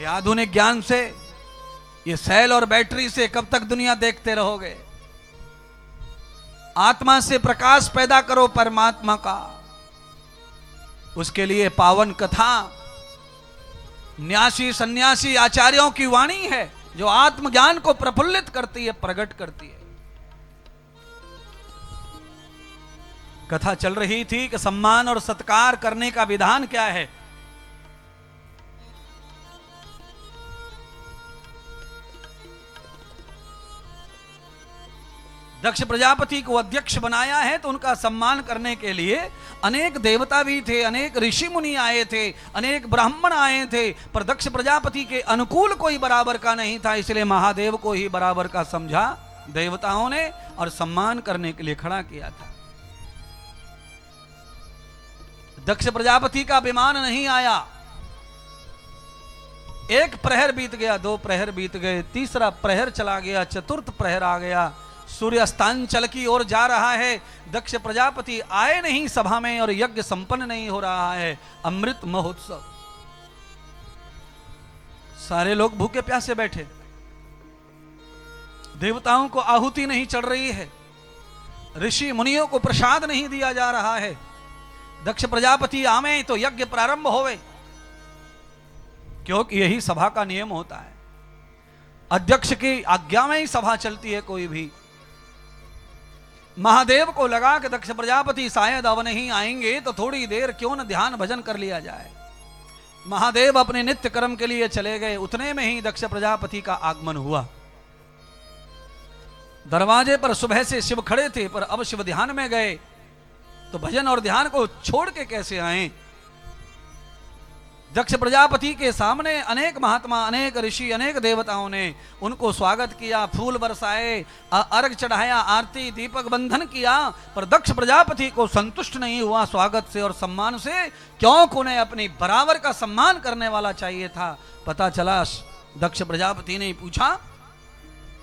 आधुनिक ज्ञान से, ये सेल और बैटरी से कब तक दुनिया देखते रहोगे? आत्मा से प्रकाश पैदा करो परमात्मा का। उसके लिए पावन कथा न्यासी सन्यासी आचार्यों की वाणी है, जो आत्मज्ञान को प्रफुल्लित करती है, प्रकट करती है। कथा चल रही थी कि सम्मान और सत्कार करने का विधान क्या है। दक्ष प्रजापति को अध्यक्ष बनाया है, तो उनका सम्मान करने के लिए अनेक देवता भी थे, अनेक ऋषि मुनि आए थे, अनेक ब्राह्मण आए थे, पर दक्ष प्रजापति के अनुकूल कोई बराबर का नहीं था। इसलिए महादेव को ही बराबर का समझा देवताओं ने और सम्मान करने के लिए खड़ा किया था। दक्ष प्रजापति का विमान नहीं आया। एक प्रहर बीत गया, दो प्रहर बीत गए, तीसरा प्रहर चला गया, चतुर्थ प्रहर आ गया। सूर्य अस्तांचल की ओर जा रहा है, दक्ष प्रजापति आए नहीं सभा में और यज्ञ संपन्न नहीं हो रहा है। अमृत महोत्सव, सारे लोग भूखे प्यासे बैठे, देवताओं को आहुति नहीं चढ़ रही है, ऋषि मुनियों को प्रसाद नहीं दिया जा रहा है। दक्ष प्रजापति आवे तो यज्ञ प्रारंभ होवे, क्योंकि यही सभा का नियम होता है। अध्यक्ष की आज्ञा में ही सभा चलती है कोई भी। महादेव को लगा कि दक्ष प्रजापति शायद अब नहीं आएंगे, तो थोड़ी देर क्यों न ध्यान भजन कर लिया जाए। महादेव अपने नित्य कर्म के लिए चले गए। उतने में ही दक्ष प्रजापति का आगमन हुआ। दरवाजे पर सुबह से शिव खड़े थे, पर अब शिव ध्यान में गए, तो भजन और ध्यान को छोड़ के कैसे आए। दक्ष प्रजापति के सामने अनेक महात्मा, अनेक ऋषि, अनेक देवताओं ने उनको स्वागत किया, फूल बरसाए, अर्घ चढ़ाया, आरती दीपक बंधन किया, पर दक्ष प्रजापति को संतुष्ट नहीं हुआ स्वागत से और सम्मान से, क्योंकि उन्हें अपनी बराबर का सम्मान करने वाला चाहिए था। पता चला, दक्ष प्रजापति ने पूछा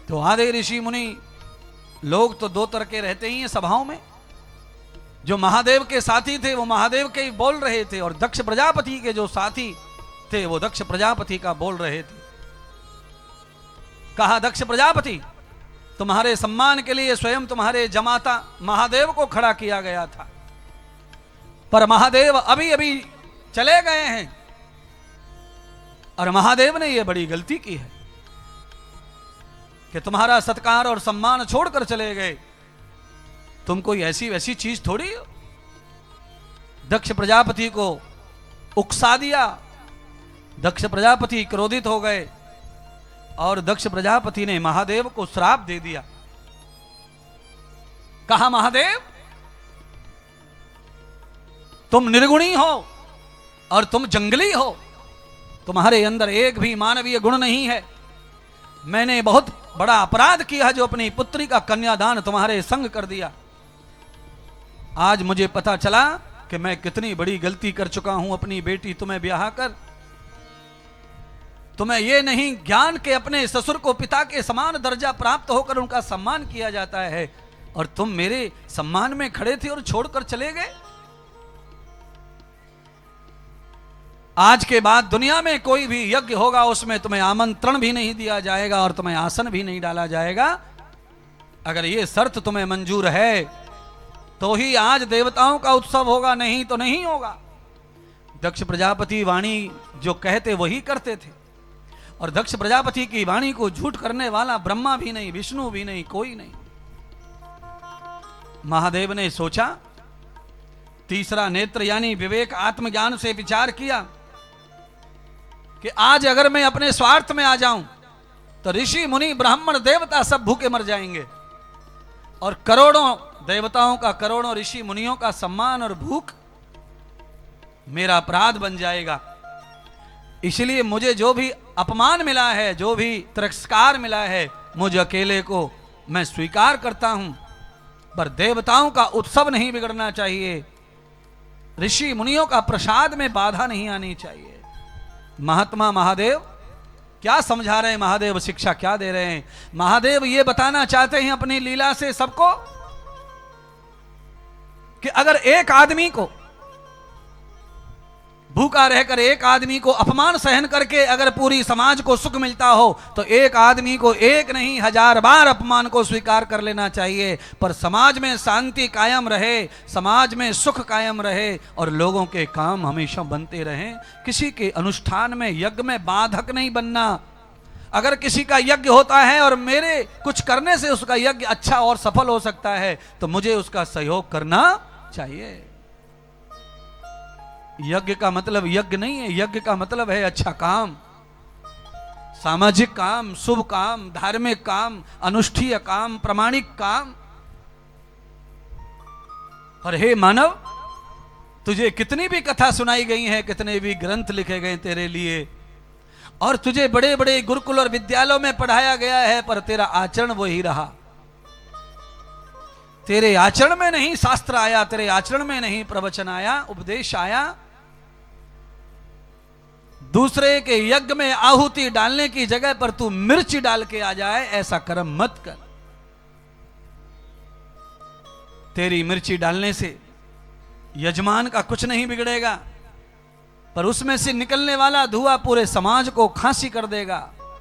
तो आधे ऋषि मुनि लोग तो दो तरह के रहते ही हैं सभाओं में। जो महादेव के साथी थे वो महादेव के ही बोल रहे थे, और दक्ष प्रजापति के जो साथी थे वो दक्ष प्रजापति का बोल रहे थे। कहा, दक्ष प्रजापति, तुम्हारे सम्मान के लिए स्वयं तुम्हारे जमाता महादेव को खड़ा किया गया था, पर महादेव अभी अभी चले गए हैं, और महादेव ने यह बड़ी गलती की है कि तुम्हारा सत्कार और सम्मान छोड़कर चले गए। तुम कोई ऐसी वैसी चीज थोड़ी हो। दक्ष प्रजापति को उकसा दिया। दक्ष प्रजापति क्रोधित हो गए और दक्ष प्रजापति ने महादेव को श्राप दे दिया। कहा, महादेव, तुम निर्गुणी हो और तुम जंगली हो, तुम्हारे अंदर एक भी मानवीय गुण नहीं है। मैंने बहुत बड़ा अपराध किया जो अपनी पुत्री का कन्यादान तुम्हारे संग कर दिया। आज मुझे पता चला कि मैं कितनी बड़ी गलती कर चुका हूं अपनी बेटी तुम्हें ब्याह कर। तुम्हें यह नहीं ज्ञान के अपने ससुर को पिता के समान दर्जा प्राप्त होकर उनका सम्मान किया जाता है, और तुम मेरे सम्मान में खड़े थे और छोड़कर चले गए। आज के बाद दुनिया में कोई भी यज्ञ होगा उसमें तुम्हें आमंत्रण भी नहीं दिया जाएगा और तुम्हें आसन भी नहीं डाला जाएगा। अगर ये शर्त तुम्हें मंजूर है तो ही आज देवताओं का उत्सव होगा, नहीं तो नहीं होगा। दक्ष प्रजापति वाणी जो कहते वही करते थे, और दक्ष प्रजापति की वाणी को झूठ करने वाला ब्रह्मा भी नहीं, विष्णु भी नहीं, कोई नहीं। महादेव ने सोचा, तीसरा नेत्र यानी विवेक आत्मज्ञान से विचार किया कि आज अगर मैं अपने स्वार्थ में आ जाऊं तो ऋषि मुनि ब्राह्मण देवता सब भूखे मर जाएंगे, और करोड़ों देवताओं का, करोड़ों ऋषि मुनियों का सम्मान और भूख मेरा अपराध बन जाएगा। इसलिए मुझे जो भी अपमान मिला है, जो भी तिरस्कार मिला है, मुझे अकेले को मैं स्वीकार करता हूं, पर देवताओं का उत्सव नहीं बिगड़ना चाहिए, ऋषि मुनियों का प्रसाद में बाधा नहीं आनी चाहिए। महात्मा महादेव क्या समझा रहे हैं? महादेव शिक्षा क्या दे रहे हैं? महादेव ये बताना चाहते हैं अपनी लीला से सबको कि अगर एक आदमी को भूखा रहकर एक आदमी को अपमान सहन करके अगर पूरी समाज को सुख मिलता हो तो एक आदमी को एक नहीं 1000 बार अपमान को स्वीकार कर लेना चाहिए। पर समाज में शांति कायम रहे, समाज में सुख कायम रहे और लोगों के काम हमेशा बनते रहें। किसी के अनुष्ठान में, यज्ञ में बाधक नहीं बनना। अगर किसी का यज्ञ होता है और मेरे कुछ करने से उसका यज्ञ अच्छा और सफल हो सकता है तो मुझे उसका सहयोग करना चाहिए। यज्ञ का मतलब यज्ञ नहीं है, यज्ञ का मतलब है अच्छा काम, सामाजिक काम, शुभ काम, धार्मिक काम, अनुष्ठीय काम, प्रामाणिक काम। और हे मानव, तुझे कितनी भी कथा सुनाई गई है, कितने भी ग्रंथ लिखे गए तेरे लिए, और तुझे बड़े बड़े गुरुकुल और विद्यालयों में पढ़ाया गया है, पर तेरा आचरण वही रहा। तेरे आचरण में नहीं शास्त्र आया, तेरे आचरण में नहीं प्रवचन आया, उपदेश आया। दूसरे के यज्ञ में आहुति डालने की जगह पर तू मिर्ची डाल के आ जाए, ऐसा कर्म मत कर। तेरी मिर्ची डालने से यजमान का कुछ नहीं बिगड़ेगा, पर उसमें से निकलने वाला धुआं पूरे समाज को खांसी कर देगा,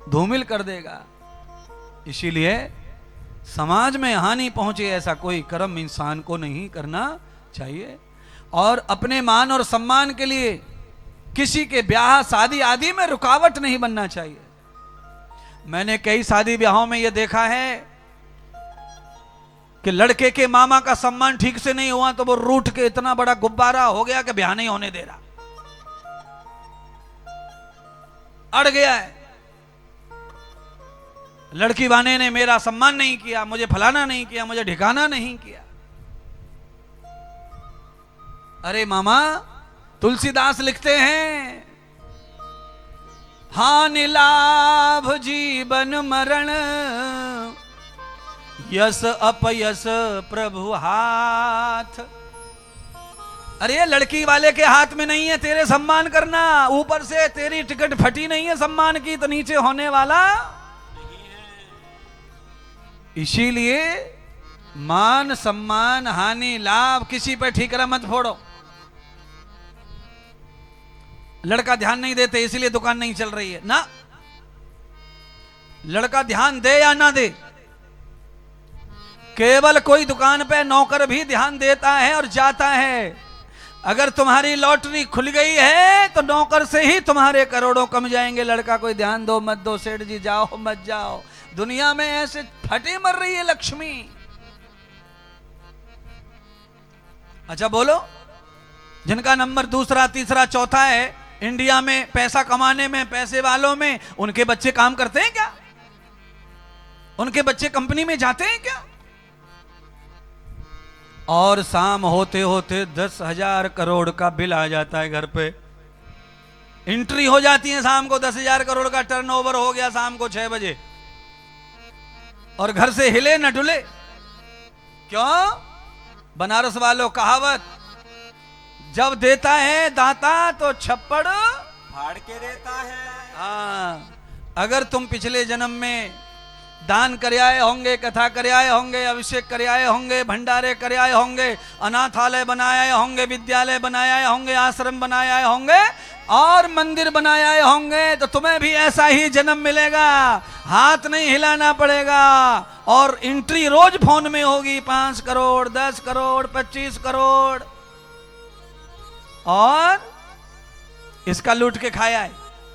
धूमिल कर देगा। इसीलिए समाज में हानि पहुंचे ऐसा कोई कर्म इंसान को नहीं करना चाहिए। और अपने मान और सम्मान के लिए किसी के ब्याह शादी आदि में रुकावट नहीं बनना चाहिए। मैंने कई शादी ब्याहों में यह देखा है कि लड़के के मामा का सम्मान ठीक से नहीं हुआ तो वो रूठ के इतना बड़ा गुब्बारा हो गया कि ब्याह नहीं होने दे रहा, अड़ गया है। लड़की वाले ने मेरा सम्मान नहीं किया, मुझे फलाना नहीं किया, मुझे ठिकाना नहीं किया। अरे मामा, तुलसीदास लिखते हैं, हानि लाभ जीवन मरण, यस अपयस प्रभु हाथ। अरे ये लड़की वाले के हाथ में नहीं है तेरे सम्मान करना। ऊपर से तेरी टिकट फटी नहीं है सम्मान की तो नीचे होने वाला नहीं है। इसीलिए मान सम्मान हानि लाभ किसी पर ठीकरा मत फोड़ो। लड़का ध्यान नहीं देते इसलिए दुकान नहीं चल रही है ना। लड़का ध्यान दे या ना दे, केवल कोई दुकान पे नौकर भी ध्यान देता है और जाता है। अगर तुम्हारी लॉटरी खुल गई है तो नौकर से ही तुम्हारे करोड़ों कम जाएंगे। लड़का कोई ध्यान दो मत दो, सेठ जी जाओ मत जाओ, दुनिया में ऐसे फटे मर रही है लक्ष्मी। अच्छा बोलो, जिनका नंबर दूसरा तीसरा चौथा है इंडिया में पैसा कमाने में, पैसे वालों में, उनके बच्चे काम करते हैं क्या? उनके बच्चे कंपनी में जाते हैं क्या? और शाम होते होते 10,000 करोड़ का बिल आ जाता है घर पे। एंट्री हो जाती है शाम को, 10,000 करोड़ का टर्नओवर हो गया शाम को 6 बजे, और घर से हिले न डुले। क्यों? बनारस वालों कहावत, जब देता है दाता तो छप्पड़ फाड़ के देता है। हाँ, अगर तुम पिछले जन्म में दान कर आए होंगे, कथा कर आए होंगे, अभिषेक कर आए होंगे, भंडारे कर आए होंगे, अनाथालय बनाए होंगे, विद्यालय बनाए होंगे, आश्रम बनाए होंगे और मंदिर बनाए होंगे, तो तुम्हें भी ऐसा ही जन्म मिलेगा। हाथ नहीं हिलाना पड़ेगा और एंट्री रोज फोन में होगी, 5 करोड़ 10 करोड़ 25 करोड़। और इसका लूट के खाया है,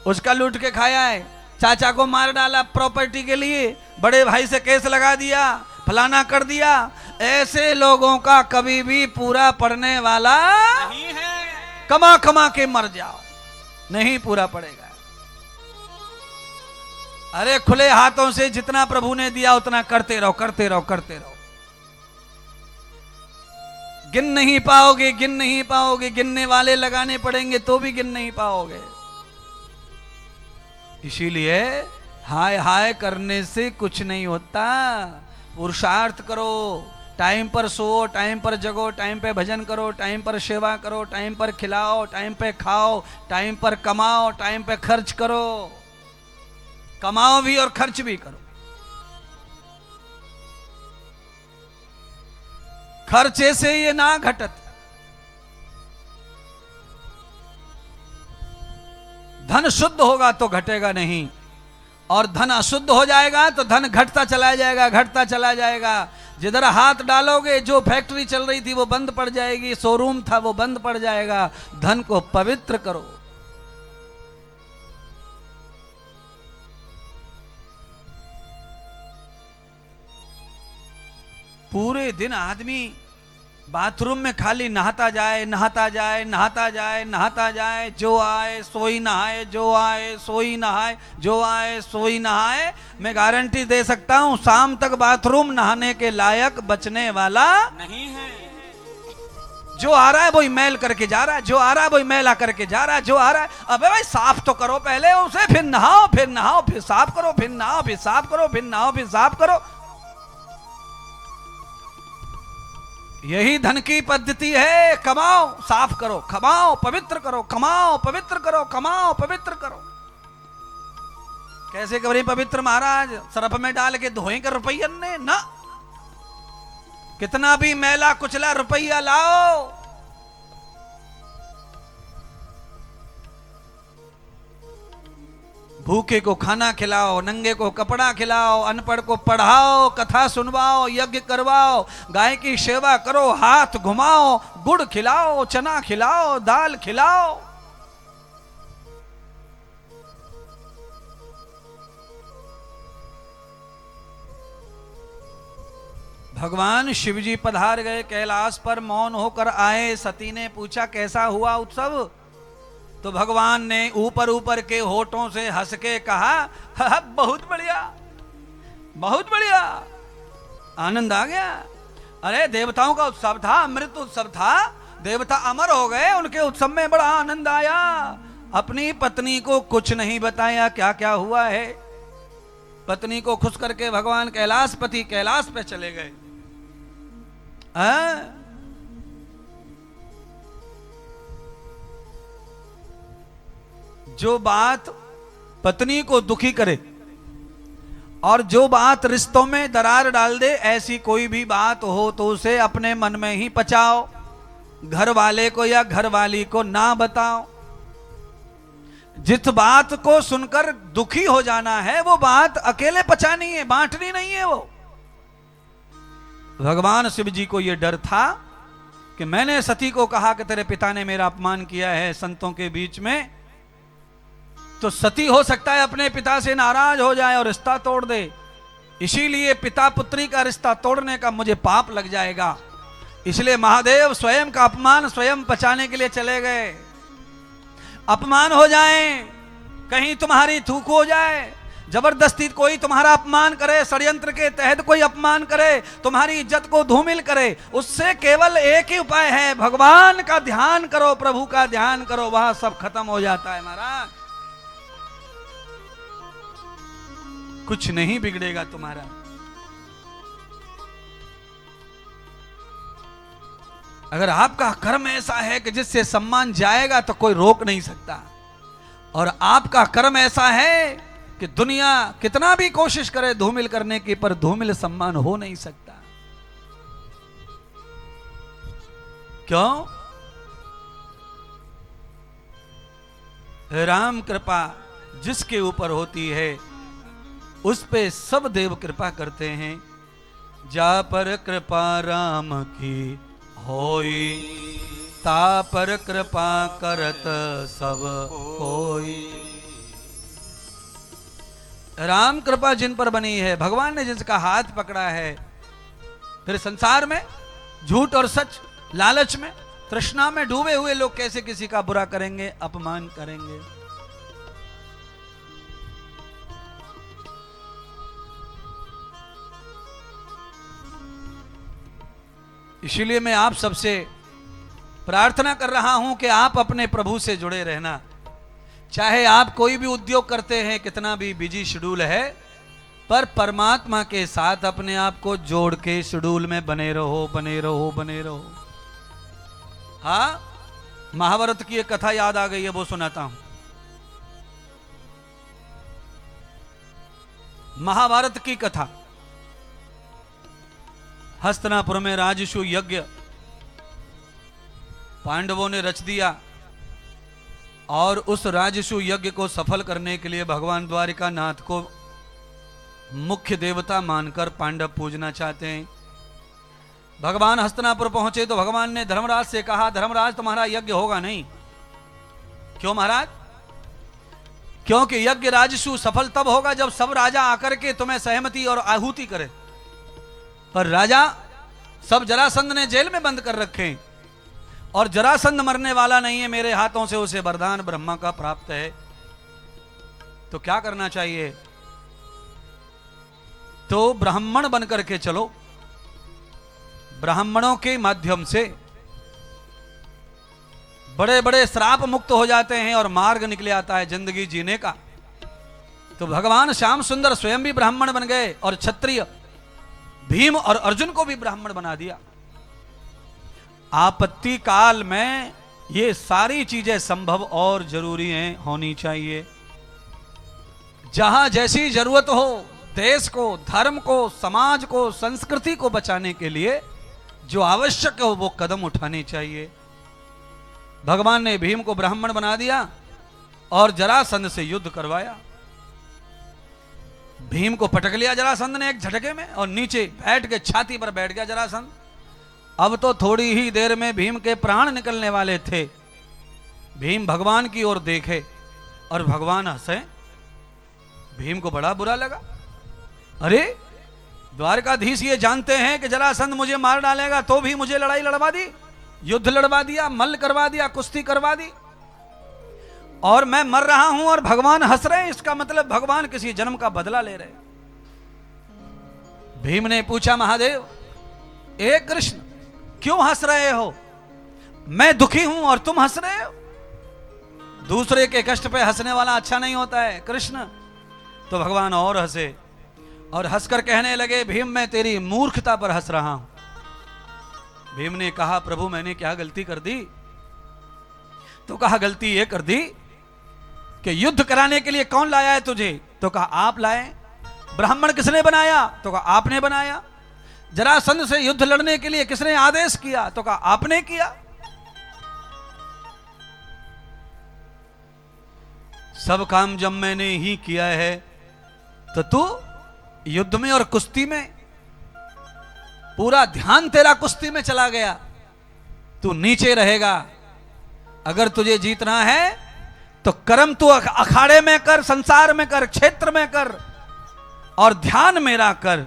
उसका लूट के खाया है, चाचा को मार डाला प्रॉपर्टी के लिए, बड़े भाई से केस लगा दिया, फलाना कर दिया। ऐसे लोगों का कभी भी पूरा पड़ने वाला नहीं है। कमा कमा के मर जाओ, नहीं पूरा पड़ेगा। अरे खुले हाथों से जितना प्रभु ने दिया उतना करते रहो, करते रहो, करते रहो। गिन नहीं पाओगे, गिन नहीं पाओगे, गिनने वाले लगाने पड़ेंगे तो भी गिन नहीं पाओगे। इसीलिए हाय हाय करने से कुछ नहीं होता। पुरुषार्थ करो, टाइम पर सो, टाइम पर जगो, टाइम पे भजन करो, टाइम पर सेवा करो, टाइम पर खिलाओ, टाइम पे खाओ, टाइम पर कमाओ, टाइम पे खर्च करो। कमाओ भी और खर्च भी करो। खर्चे से ये ना घटत। धन शुद्ध होगा तो घटेगा नहीं, और धन अशुद्ध हो जाएगा तो धन घटता चला जाएगा, घटता चला जाएगा। जिधर हाथ डालोगे, जो फैक्ट्री चल रही थी वो बंद पड़ जाएगी, शोरूम था वो बंद पड़ जाएगा। धन को पवित्र करो। पूरे दिन आदमी बाथरूम में खाली नहाता जाए, नहाता जाए, नहाता जाए, नहाता जाए, जो आए सोई नहाए, जो आए सोई नहाए, जो आए सोई नहाए। मैं गारंटी दे सकता हूं शाम तक बाथरूम नहाने के लायक बचने वाला नहीं है। जो आ रहा है वही मैल करके जा रहा है, जो आ रहा है वही मैला करके जा रहा है, जो आ रहा है। अबे भाई साफ तो करो पहले उसे, फिर नहाओ, फिर नहाओ, फिर साफ करो, फिर नहाओ, फिर साफ करो, फिर नहाओ, फिर साफ करो। यही धन की पद्धति है। कमाओ, साफ करो, कमाओ, पवित्र करो, कमाओ, पवित्र करो, कमाओ, पवित्र करो। कैसे करें पवित्र महाराज? सरफ में डाल के धोएंगे रुपया ने ना, कितना भी मैला कुचला रुपया लाओ, भूखे को खाना खिलाओ, नंगे को कपड़ा खिलाओ, अनपढ़ को पढ़ाओ, कथा सुनवाओ, यज्ञ करवाओ, गाय की सेवा करो, हाथ घुमाओ, गुड़ खिलाओ, चना खिलाओ, दाल खिलाओ। भगवान शिवजी पधार गए कैलाश पर, मौन होकर आए। सती ने पूछा कैसा हुआ उत्सव? तो भगवान ने ऊपर ऊपर के होठों से हंस के कहा, बहुत बढ़िया, बहुत बढ़िया, आनंद आ गया। अरे देवताओं का उत्सव था, अमृत उत्सव था, देवता अमर हो गए, उनके उत्सव में बड़ा आनंद आया। अपनी पत्नी को कुछ नहीं बताया क्या क्या हुआ है। पत्नी को खुश करके भगवान कैलाशपति कैलाश पे चले गए। जो बात पत्नी को दुखी करे और जो बात रिश्तों में दरार डाल दे, ऐसी कोई भी बात हो तो उसे अपने मन में ही पचाओ, घर वाले को या घर वाली को ना बताओ। जिस बात को सुनकर दुखी हो जाना है वो बात अकेले पचानी है, बांटनी नहीं है। वो भगवान शिव जी को यह डर था कि मैंने सती को कहा कि तेरे पिता ने मेरा अपमान किया है संतों के बीच में, तो सती हो सकता है अपने पिता से नाराज हो जाए और रिश्ता तोड़ दे। इसीलिए पिता पुत्री का रिश्ता तोड़ने का मुझे पाप लग जाएगा। इसलिए महादेव स्वयं का अपमान स्वयं पचाने के लिए चले गए। अपमान हो जाए, कहीं तुम्हारी थूक हो जाए, जबरदस्ती कोई तुम्हारा अपमान करे, षड्यंत्र के तहत कोई अपमान करे, तुम्हारी इज्जत को धूमिल करे, उससे केवल एक ही उपाय है, भगवान का ध्यान करो, प्रभु का ध्यान करो, वहां सब खत्म हो जाता है महाराज। कुछ नहीं बिगड़ेगा तुम्हारा। अगर आपका कर्म ऐसा है कि जिससे सम्मान जाएगा तो कोई रोक नहीं सकता, और आपका कर्म ऐसा है कि दुनिया कितना भी कोशिश करे धूमिल करने की, पर धूमिल सम्मान हो नहीं सकता। क्यों? राम कृपा जिसके ऊपर होती है उस पे सब देव कृपा करते हैं। जा पर कृपा राम की होई, ता पर कृपा करत सब कोई। राम कृपा जिन पर बनी है, भगवान ने जिसका हाथ पकड़ा है, फिर संसार में झूठ और सच, लालच में, तृष्णा में डूबे हुए लोग कैसे किसी का बुरा करेंगे, अपमान करेंगे। इसीलिए मैं आप सबसे प्रार्थना कर रहा हूं कि आप अपने प्रभु से जुड़े रहना। चाहे आप कोई भी उद्योग करते हैं, कितना भी बिजी शेड्यूल है, पर परमात्मा के साथ अपने आप को जोड़ के शेड्यूल में बने रहो, बने रहो, बने रहो। हाँ, महाभारत की एक कथा याद आ गई है, वो सुनाता हूं। महाभारत की कथा, हस्तिनापुर में राजसु यज्ञ पांडवों ने रच दिया। और उस राजसु यज्ञ को सफल करने के लिए भगवान द्वारिका नाथ को मुख्य देवता मानकर पांडव पूजना चाहते हैं। भगवान हस्तिनापुर पहुंचे तो भगवान ने धर्मराज से कहा, धर्मराज तुम्हारा यज्ञ होगा नहीं। क्यों महाराज? क्योंकि यज्ञ राजसु सफल तब होगा जब सब राजा आकर के तुम्हें सहमति और आहुति करे। पर राजा सब जरासंध ने जेल में बंद कर रखे और जरासंध मरने वाला नहीं है, मेरे हाथों से उसे वरदान ब्रह्मा का प्राप्त है। तो क्या करना चाहिए? तो ब्राह्मण बनकर के चलो। ब्राह्मणों के माध्यम से बड़े बड़े श्राप मुक्त हो जाते हैं और मार्ग निकले आता है जिंदगी जीने का। तो भगवान श्याम सुंदर स्वयं भी ब्राह्मण बन गए और क्षत्रिय भीम और अर्जुन को भी ब्राह्मण बना दिया। आपत्ति काल में ये सारी चीजें संभव और जरूरी हैं, होनी चाहिए। जहां जैसी जरूरत हो, देश को, धर्म को, समाज को, संस्कृति को बचाने के लिए जो आवश्यक हो वो कदम उठाने चाहिए। भगवान ने भीम को ब्राह्मण बना दिया और जरासंध से युद्ध करवाया। भीम को पटक लिया जरासंध ने एक झटके में और नीचे बैठ के छाती पर बैठ गया जरासंध। अब तो थोड़ी ही देर में भीम के प्राण निकलने वाले थे। भीम भगवान की ओर देखे और भगवान हंसे। भीम को बड़ा बुरा लगा। अरे द्वारकाधीश ये जानते हैं कि जरासंध मुझे मार डालेगा, तो भी मुझे लड़ाई लड़वा दी, युद्ध लड़वा दिया, मल्ल करवा दिया, कुश्ती करवा दी, और मैं मर रहा हूं और भगवान हंस रहे हैं। इसका मतलब भगवान किसी जन्म का बदला ले रहे। भीम ने पूछा, महादेव ए कृष्ण क्यों हंस रहे हो? मैं दुखी हूं और तुम हंस रहे हो। दूसरे के कष्ट पे हंसने वाला अच्छा नहीं होता है कृष्ण। तो भगवान और हंसे और हंसकर कहने लगे, भीम मैं तेरी मूर्खता पर हंस रहा हूं। भीम ने कहा, प्रभु मैंने क्या गलती कर दी? तो कहा, गलती ये कर दी कि युद्ध कराने के लिए कौन लाया है तुझे? तो कहा, आप लाए। ब्राह्मण किसने बनाया? तो कहा, आपने बनाया। जरासंध से युद्ध लड़ने के लिए किसने आदेश किया? तो कहा, आपने किया। सब काम जब मैंने ही किया है तो तू युद्ध में और कुश्ती में पूरा ध्यान तेरा कुश्ती में चला गया। तू नीचे रहेगा। अगर तुझे जीतना है तो कर्म तू अखाड़े में कर, संसार में कर, क्षेत्र में कर और ध्यान मेरा कर।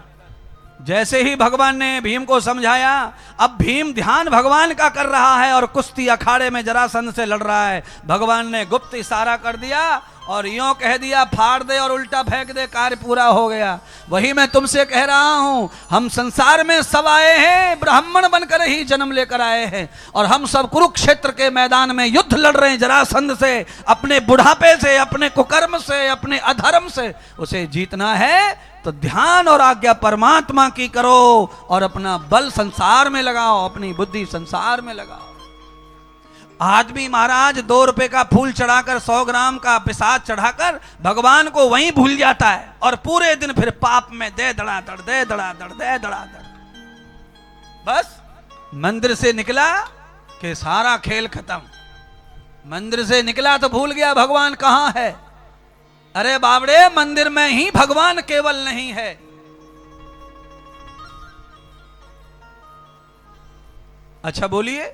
जैसे ही भगवान ने भीम को समझाया, अब भीम ध्यान भगवान का कर रहा है और कुश्ती अखाड़े में जरासंध से लड़ रहा है। भगवान ने गुप्त इशारा कर दिया और यूं कह दिया, फाड़ दे और उल्टा फेंक दे, कार्य पूरा हो गया। वही मैं तुमसे कह रहा हूं, हम संसार में सब आए हैं, ब्राह्मण बनकर ही जन्म लेकर आए हैं और हम सब कुरुक्षेत्र के मैदान में युद्ध लड़ रहे हैं जरासंध से। अपने बुढ़ापे से, अपने कुकर्म से, अपने अधर्म से उसे जीतना है तो ध्यान और आज्ञा परमात्मा की करो और अपना बल संसार में लगाओ, अपनी बुद्धि संसार में लगाओ। आदमी महाराज 2 रुपए का फूल चढ़ाकर, 100 ग्राम का प्रसाद चढ़ाकर भगवान को वहीं भूल जाता है और पूरे दिन फिर पाप में दे धड़ाधड़, दे धड़ाधड़, दे धड़ाधड़। बस मंदिर से निकला कि सारा खेल खत्म। मंदिर से निकला तो भूल गया भगवान कहां है। अरे बावड़े, मंदिर में ही भगवान केवल नहीं है। अच्छा बोलिए,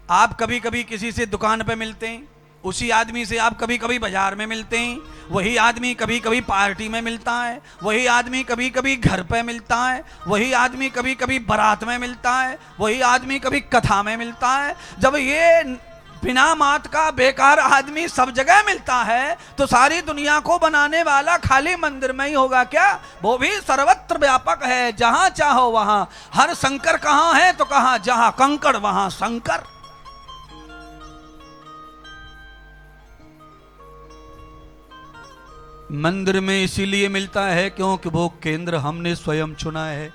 आप कभी कभी किसी से दुकान पे मिलते हैं, उसी आदमी से आप कभी कभी बाजार में मिलते हैं, वही आदमी कभी कभी पार्टी में मिलता है, वही आदमी कभी कभी घर पे मिलता है, वही आदमी कभी कभी बारात में मिलता है, वही आदमी कभी कथा में मिलता है। जब ये बिना मात का बेकार आदमी सब जगह मिलता है तो सारी दुनिया को बनाने वाला खाली मंदिर में ही होगा क्या? वो भी सर्वत्र व्यापक है, जहां चाहो वहां। हर शंकर कहां है? तो कहां जहां कंकड़ वहां शंकर। मंदिर में इसीलिए मिलता है क्योंकि वो केंद्र हमने स्वयं चुना है,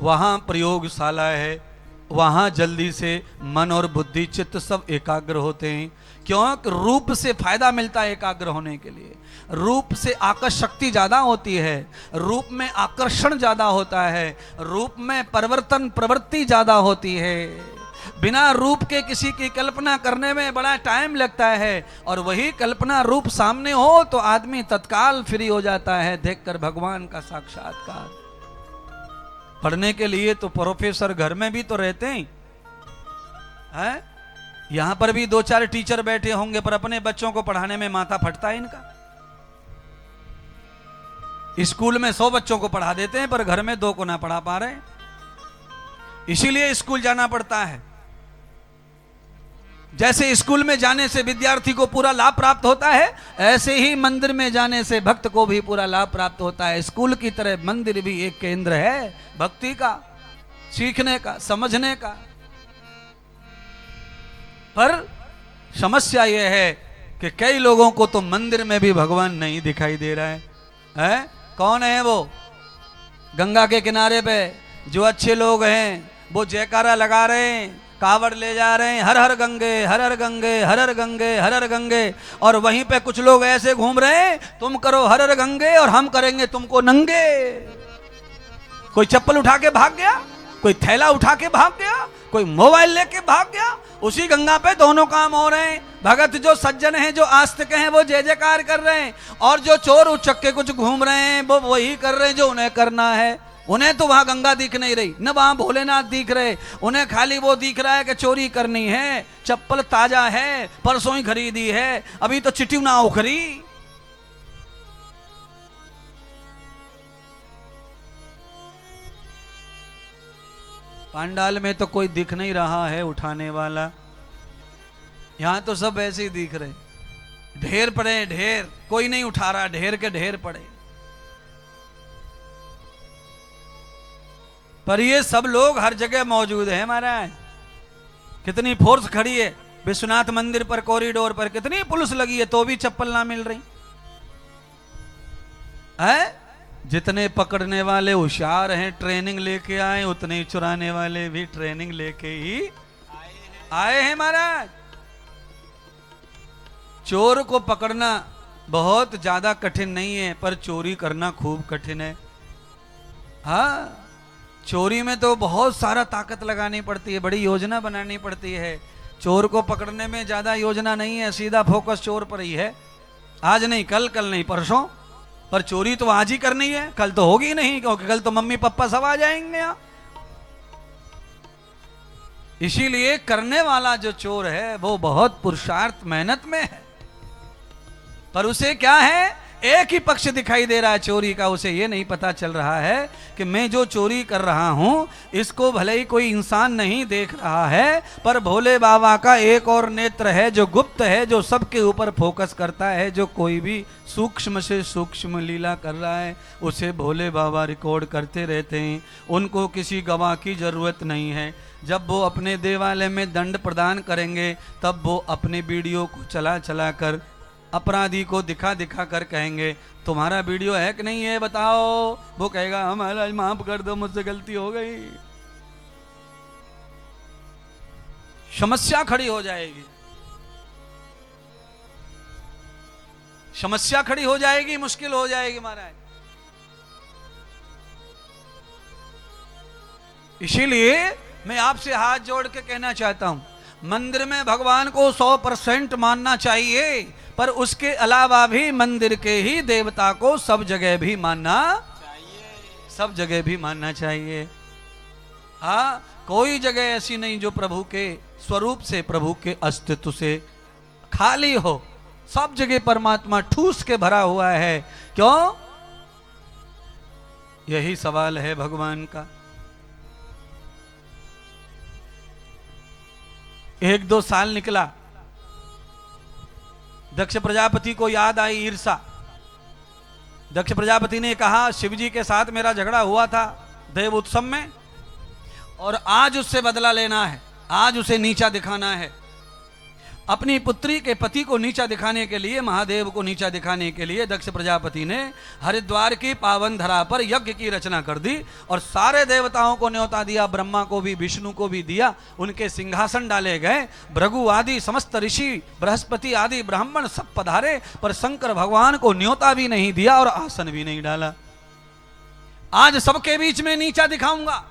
वहां प्रयोगशाला है, वहां जल्दी से मन और बुद्धि चित्त सब एकाग्र होते हैं। क्योंकि रूप से फायदा मिलता है एकाग्र होने के लिए। रूप से आकर्षण शक्ति ज्यादा होती है, रूप में आकर्षण ज्यादा होता है, रूप में परिवर्तन प्रवृत्ति ज्यादा होती है। बिना रूप के किसी की कल्पना करने में बड़ा टाइम लगता है, और वही कल्पना रूप सामने हो तो आदमी तत्काल फ्री हो जाता है, देखकर भगवान का साक्षात्कार। पढ़ने के लिए तो प्रोफेसर घर में भी तो रहते हैं, यहां पर भी 2-4 टीचर बैठे होंगे, पर अपने बच्चों को पढ़ाने में माथा फटता है इनका। स्कूल में 100 बच्चों को पढ़ा देते हैं, पर घर में 2 को ना पढ़ा पा रहे, इसीलिए स्कूल जाना पड़ता है। जैसे स्कूल में जाने से विद्यार्थी को पूरा लाभ प्राप्त होता है, ऐसे ही मंदिर में जाने से भक्त को भी पूरा लाभ प्राप्त होता है। स्कूल की तरह मंदिर भी एक केंद्र है भक्ति का, सीखने का, समझने का। पर समस्या यह है कि कई लोगों को तो मंदिर में भी भगवान नहीं दिखाई दे रहा है? कौन है वो? गंगा के किनारे पे जो अच्छे लोग हैं वो जयकारा लगा रहे हैं, कावड़ ले जा रहे हैं, हर हर गंगे, हर हर गंगे, हर हर गंगे, हर हर गंगे। और वहीं पे कुछ लोग ऐसे घूम रहे हैं, तुम करो हर हर गंगे और हम करेंगे तुमको नंगे। कोई चप्पल उठा के भाग गया, कोई थैला उठा के भाग गया, कोई मोबाइल लेके भाग गया। उसी गंगा पे दोनों काम हो रहे हैं। भगत जो सज्जन हैं, जो आस्तिक हैं, वो जय जयकार कर रहे हैं, और जो चोर उचक्के कुछ घूम रहे हैं वो वही कर रहे हैं जो उन्हें करना है। उन्हें तो वहां गंगा दिख नहीं रही, न वहां भोलेनाथ दिख रहे, उन्हें खाली वो दिख रहा है कि चोरी करनी है, चप्पल ताजा है, परसों ही खरीदी है, अभी तो चिट्टी ना उखरी। पांडाल में तो कोई दिख नहीं रहा है उठाने वाला, यहां तो सब ऐसे ही दिख रहे, ढेर पड़े ढेर, कोई नहीं उठा रहा, ढेर के ढेर पड़े। पर ये सब लोग हर जगह मौजूद है महाराज। कितनी फोर्स खड़ी है विश्वनाथ मंदिर पर, कॉरिडोर पर कितनी पुलिस लगी है, तो भी चप्पल ना मिल रही है। जितने पकड़ने वाले होशियार हैं, ट्रेनिंग लेके आए, उतने ही चुराने वाले भी ट्रेनिंग लेके ही आए हैं महाराज। चोर को पकड़ना बहुत ज्यादा कठिन नहीं है, पर चोरी करना खूब कठिन है। हाँ, चोरी में तो बहुत सारा ताकत लगानी पड़ती है, बड़ी योजना बनानी पड़ती है। चोर को पकड़ने में ज्यादा योजना नहीं है, सीधा फोकस चोर पर ही है। आज नहीं कल, कल नहीं परसों, पर चोरी तो आज ही करनी है, कल तो होगी नहीं, क्योंकि कल तो मम्मी पापा सब आ जाएंगे यहाँ। इसीलिए करने वाला जो चोर है वो बहुत पुरुषार्थ मेहनत में है, पर उसे क्या है, एक ही पक्ष दिखाई दे रहा है चोरी का। उसे ये नहीं पता चल रहा है कि मैं जो चोरी कर रहा हूं इसको भले ही कोई इंसान नहीं देख रहा है, पर भोले बाबा का एक और नेत्र है जो गुप्त है, जो सबके ऊपर फोकस करता है। जो कोई भी सूक्ष्म से सूक्ष्म लीला कर रहा है उसे भोले बाबा रिकॉर्ड करते रहते हैं। उनको किसी गवाह की जरूरत नहीं है। जब वो अपने देवालय में दंड प्रदान करेंगे तब वो अपने वीडियो को चला चला कर अपराधी को दिखा दिखा कर कहेंगे तुम्हारा वीडियो है कि नहीं है बताओ। वो कहेगा हमारा माफ कर दो, मुझसे गलती हो गई। समस्या खड़ी हो जाएगी, समस्या खड़ी हो जाएगी, मुश्किल हो जाएगी महाराज। इसीलिए मैं आपसे हाथ जोड़ के कहना चाहता हूं, मंदिर में भगवान को 100% मानना चाहिए, पर उसके अलावा भी मंदिर के ही देवता को सब जगह भी मानना चाहिए, सब जगह भी मानना चाहिए। हाँ, कोई जगह ऐसी नहीं जो प्रभु के स्वरूप से, प्रभु के अस्तित्व से खाली हो। सब जगह परमात्मा ठूस के भरा हुआ है। क्यों? यही सवाल है भगवान का। 1-2 साल निकला, दक्ष प्रजापति को याद आई ईर्षा। दक्ष प्रजापति ने कहा शिवजी के साथ मेरा झगड़ा हुआ था देव उत्सव में, और आज उससे बदला लेना है, आज उसे नीचा दिखाना है। अपनी पुत्री के पति को नीचा दिखाने के लिए, महादेव को नीचा दिखाने के लिए दक्ष प्रजापति ने हरिद्वार की पावन धरा पर यज्ञ की रचना कर दी और सारे देवताओं को न्योता दिया, ब्रह्मा को भी, विष्णु को भी दिया। उनके सिंहासन डाले गए, भृगु आदि समस्त ऋषि, बृहस्पति आदि ब्राह्मण सब पधारे, पर शंकर भगवान को न्योता भी नहीं दिया और आसन भी नहीं डाला। आज सबके बीच में नीचा दिखाऊंगा।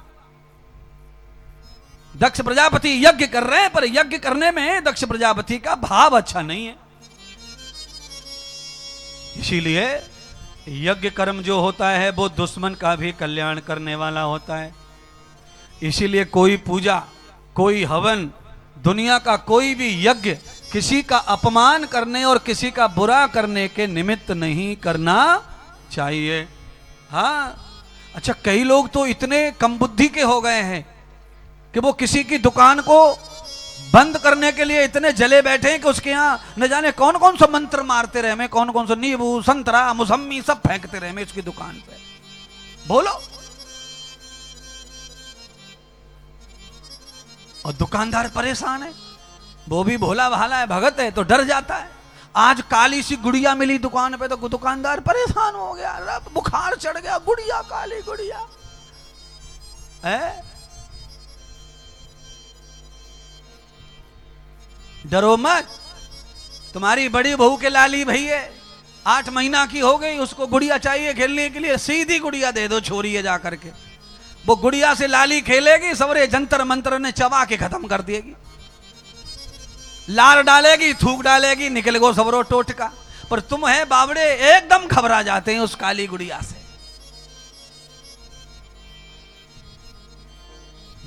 दक्ष प्रजापति यज्ञ कर रहे हैं, पर यज्ञ करने में दक्ष प्रजापति का भाव अच्छा नहीं है। इसीलिए यज्ञ कर्म जो होता है वो दुश्मन का भी कल्याण करने वाला होता है। इसीलिए कोई पूजा, कोई हवन, दुनिया का कोई भी यज्ञ किसी का अपमान करने और किसी का बुरा करने के निमित्त नहीं करना चाहिए। हाँ, अच्छा, कई लोग तो इतने कम बुद्धि के हो गए हैं कि वो किसी की दुकान को बंद करने के लिए इतने जले बैठे हैं कि उसके यहां न जाने कौन कौन सा मंत्र मारते रहे, मैं कौन कौन सा नींबू, संतरा, मौसम्मी सब फेंकते रहे मैं उसकी दुकान पे। बोलो, और दुकानदार परेशान है, वो भी भोला भाला है, भगत है, तो डर जाता है। आज काली सी गुड़िया मिली दुकान पे तो दुकानदार परेशान हो गया, बुखार चढ़ गया, गुड़िया, काली गुड़िया है। डरो मत, तुम्हारी बड़ी बहू के लाली भैया 8 महीना की हो गई, उसको गुड़िया चाहिए खेलने के लिए, सीधी गुड़िया दे दो, छोरी है जा करके, वो गुड़िया से लाली खेलेगी, सवरे जंतर मंत्र ने चबा के खत्म कर देगी, लार डालेगी, थूक डालेगी, निकल गो सवरो टोटका। पर तुम है बावड़े एकदम घबरा जाते हैं उस काली गुड़िया से।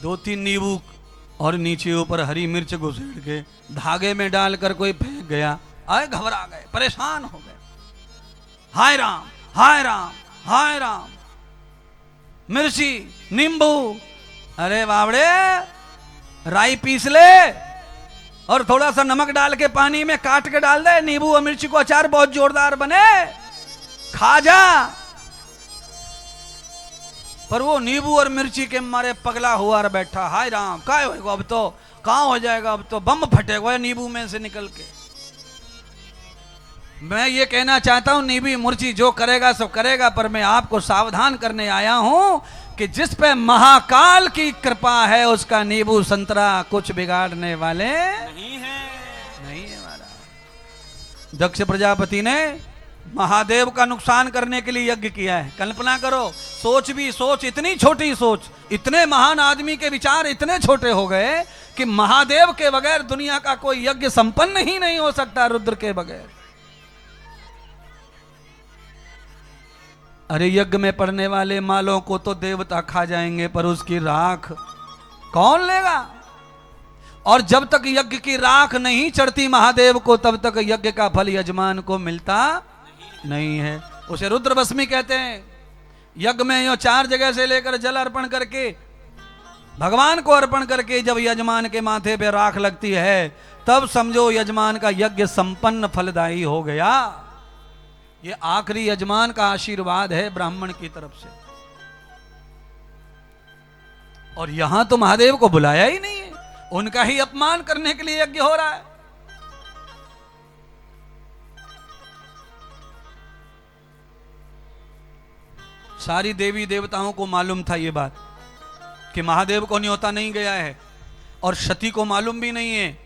2-3 नींबू और नीचे ऊपर हरी मिर्च घुसेड़ के धागे में डालकर कोई फेंक गया, आए घबरा गए, परेशान हो गए। हाय राम, हाय राम, हाय राम, मिर्ची, नींबू, अरे बावड़े राई पीस ले और थोड़ा सा नमक डाल के पानी में काट के डाल दे, नींबू और मिर्ची को अचार बहुत जोरदार बने, खा जा। पर वो नींबू और मिर्ची के मारे पगला हुआ बैठा, हाय राम, क्या होगा अब तो, कहां हो जाएगा, अब तो बम फटेगा नींबू में से निकल के। मैं ये कहना चाहता हूं, नींबू मिर्ची जो करेगा सब करेगा, पर मैं आपको सावधान करने आया हूं कि जिस पे महाकाल की कृपा है उसका नींबू संतरा कुछ बिगाड़ने वाले नहीं है। नहीं है। महाराज दक्ष प्रजापति ने महादेव का नुकसान करने के लिए यज्ञ किया है। कल्पना करो, सोच भी सोच, इतनी छोटी सोच, इतने महान आदमी के विचार इतने छोटे हो गए कि महादेव के बगैर दुनिया का कोई यज्ञ संपन्न ही नहीं हो सकता, रुद्र के बगैर। अरे यज्ञ में पड़ने वाले मालों को तो देवता खा जाएंगे, पर उसकी राख कौन लेगा? और जब तक यज्ञ की राख नहीं चढ़ती महादेव को, तब तक यज्ञ का फल यजमान को मिलता नहीं है। उसे रुद्र भस्मी कहते हैं। यज्ञ में यो 4 जगह से लेकर जल अर्पण करके, भगवान को अर्पण करके जब यजमान के माथे पे राख लगती है, तब समझो यजमान का यज्ञ संपन्न फलदायी हो गया। ये आखिरी यजमान का आशीर्वाद है ब्राह्मण की तरफ से। और यहां तो महादेव को बुलाया ही नहीं है, उनका ही अपमान करने के लिए यज्ञ हो रहा है। सारी देवी देवताओं को मालूम था ये बात कि महादेव को न्योता नहीं गया है, और सती को मालूम भी नहीं है।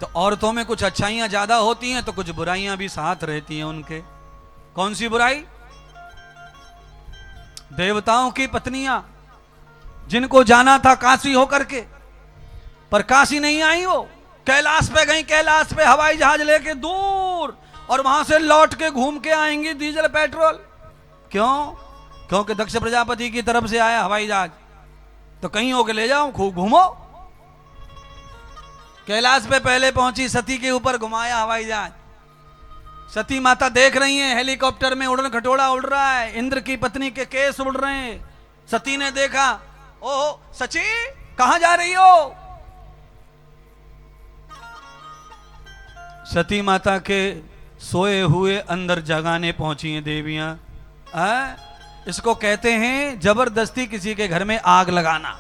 तो औरतों में कुछ अच्छाइयां ज्यादा होती हैं तो कुछ बुराइयां भी साथ रहती हैं उनके। कौन सी बुराई? देवताओं की पत्नियां जिनको जाना था काशी होकर के, पर काशी नहीं आई, वो कैलाश पे गई, कैलाश पे हवाई जहाज लेके दूर, और वहां से लौट के घूम के आएंगी डीजल पेट्रोल। क्यों? क्योंकि दक्ष प्रजापति की तरफ से आया हवाई जहाज, तो कहीं होके ले जाओ, खूब घूमो। कैलाश पे पहले पहुंची, सती के ऊपर घुमाया हवाई जहाज। सती माता देख रही हैं हेलीकॉप्टर में उड़न खटोला उड़ रहा है, इंद्र की पत्नी के केस उड़ रहे हैं। सती ने देखा, ओहो सची कहां जा रही हो? सती माता के सोए हुए अंदर जगाने पहुंची हैं देवियां। इसको कहते हैं जबरदस्ती किसी के घर में आग लगाना।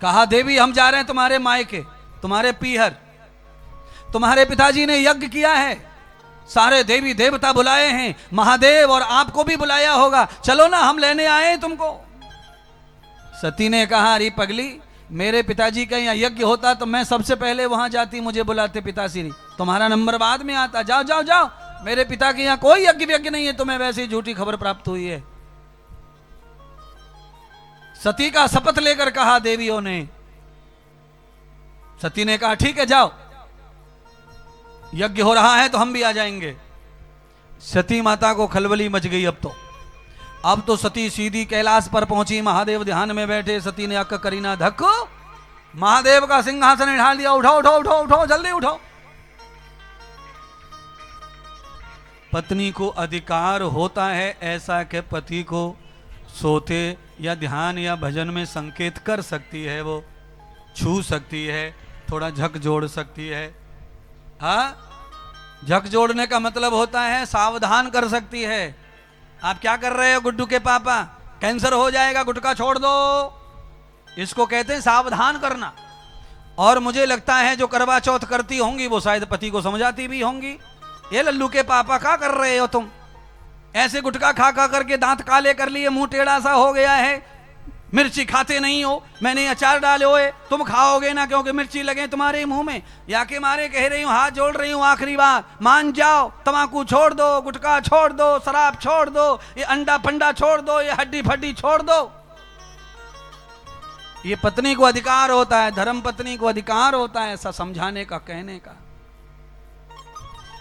कहा देवी हम जा रहे हैं तुम्हारे मायके, तुम्हारे पीहर, तुम्हारे पिताजी ने यज्ञ किया है, सारे देवी देवता बुलाए हैं, महादेव और आपको भी बुलाया होगा, चलो ना हम लेने आए हैं तुमको। सती ने कहा अरे पगली, मेरे पिताजी का यहाँ यज्ञ होता तो मैं सबसे पहले वहां जाती, मुझे बुलाते पिताश्री, तुम्हारा नंबर बाद में आता। जाओ जाओ जाओ, मेरे पिता के यहाँ कोई यज्ञ व्यज्ञ नहीं है, तुम्हें वैसे ही झूठी खबर प्राप्त हुई है। सती का शपथ लेकर कहा देवियों ने। सती ने कहा ठीक है जाओ, यज्ञ हो रहा है तो हम भी आ जाएंगे। सती माता को खलबली मच गई। अब तो सती सीधी कैलाश पर पहुंची। महादेव ध्यान में बैठे। सती ने अक्क करीना धक महादेव का सिंहासन उठा लिया। उठो उठो उठो उठो, जल्दी उठो। पत्नी को अधिकार होता है ऐसा कि पति को सोते या ध्यान या भजन में संकेत कर सकती है, वो छू सकती है, थोड़ा झक जोड़ सकती है। हाँ, झक जोड़ने का मतलब होता है सावधान कर सकती है। आप क्या कर रहे हो गुड्डू के पापा? कैंसर हो जाएगा, गुटखा छोड़ दो। इसको कहते हैं सावधान करना। और मुझे लगता है जो करवा चौथ करती होंगी वो शायद पति को समझाती भी होंगी। ये लल्लू के पापा क्या कर रहे हो तुम? ऐसे गुटखा खा खा करके दांत काले कर लिए, मुंह टेढ़ा सा हो गया है, मिर्ची खाते नहीं हो, मैंने अचार डाले हुए, तुम खाओगे ना क्योंकि मिर्ची लगे तुम्हारे मुंह में। या के मारे कह रही हूं, हाथ जोड़ रही हूं, आखिरी बार मान जाओ, तम्बाकू छोड़ दो, गुटखा छोड़ दो, शराब छोड़ दो, ये अंडा फंडा छोड़ दो, ये हड्डी फड्डी छोड़ दो। ये पत्नी को अधिकार होता है, धर्म पत्नी को अधिकार होता है ऐसा समझाने का, कहने का।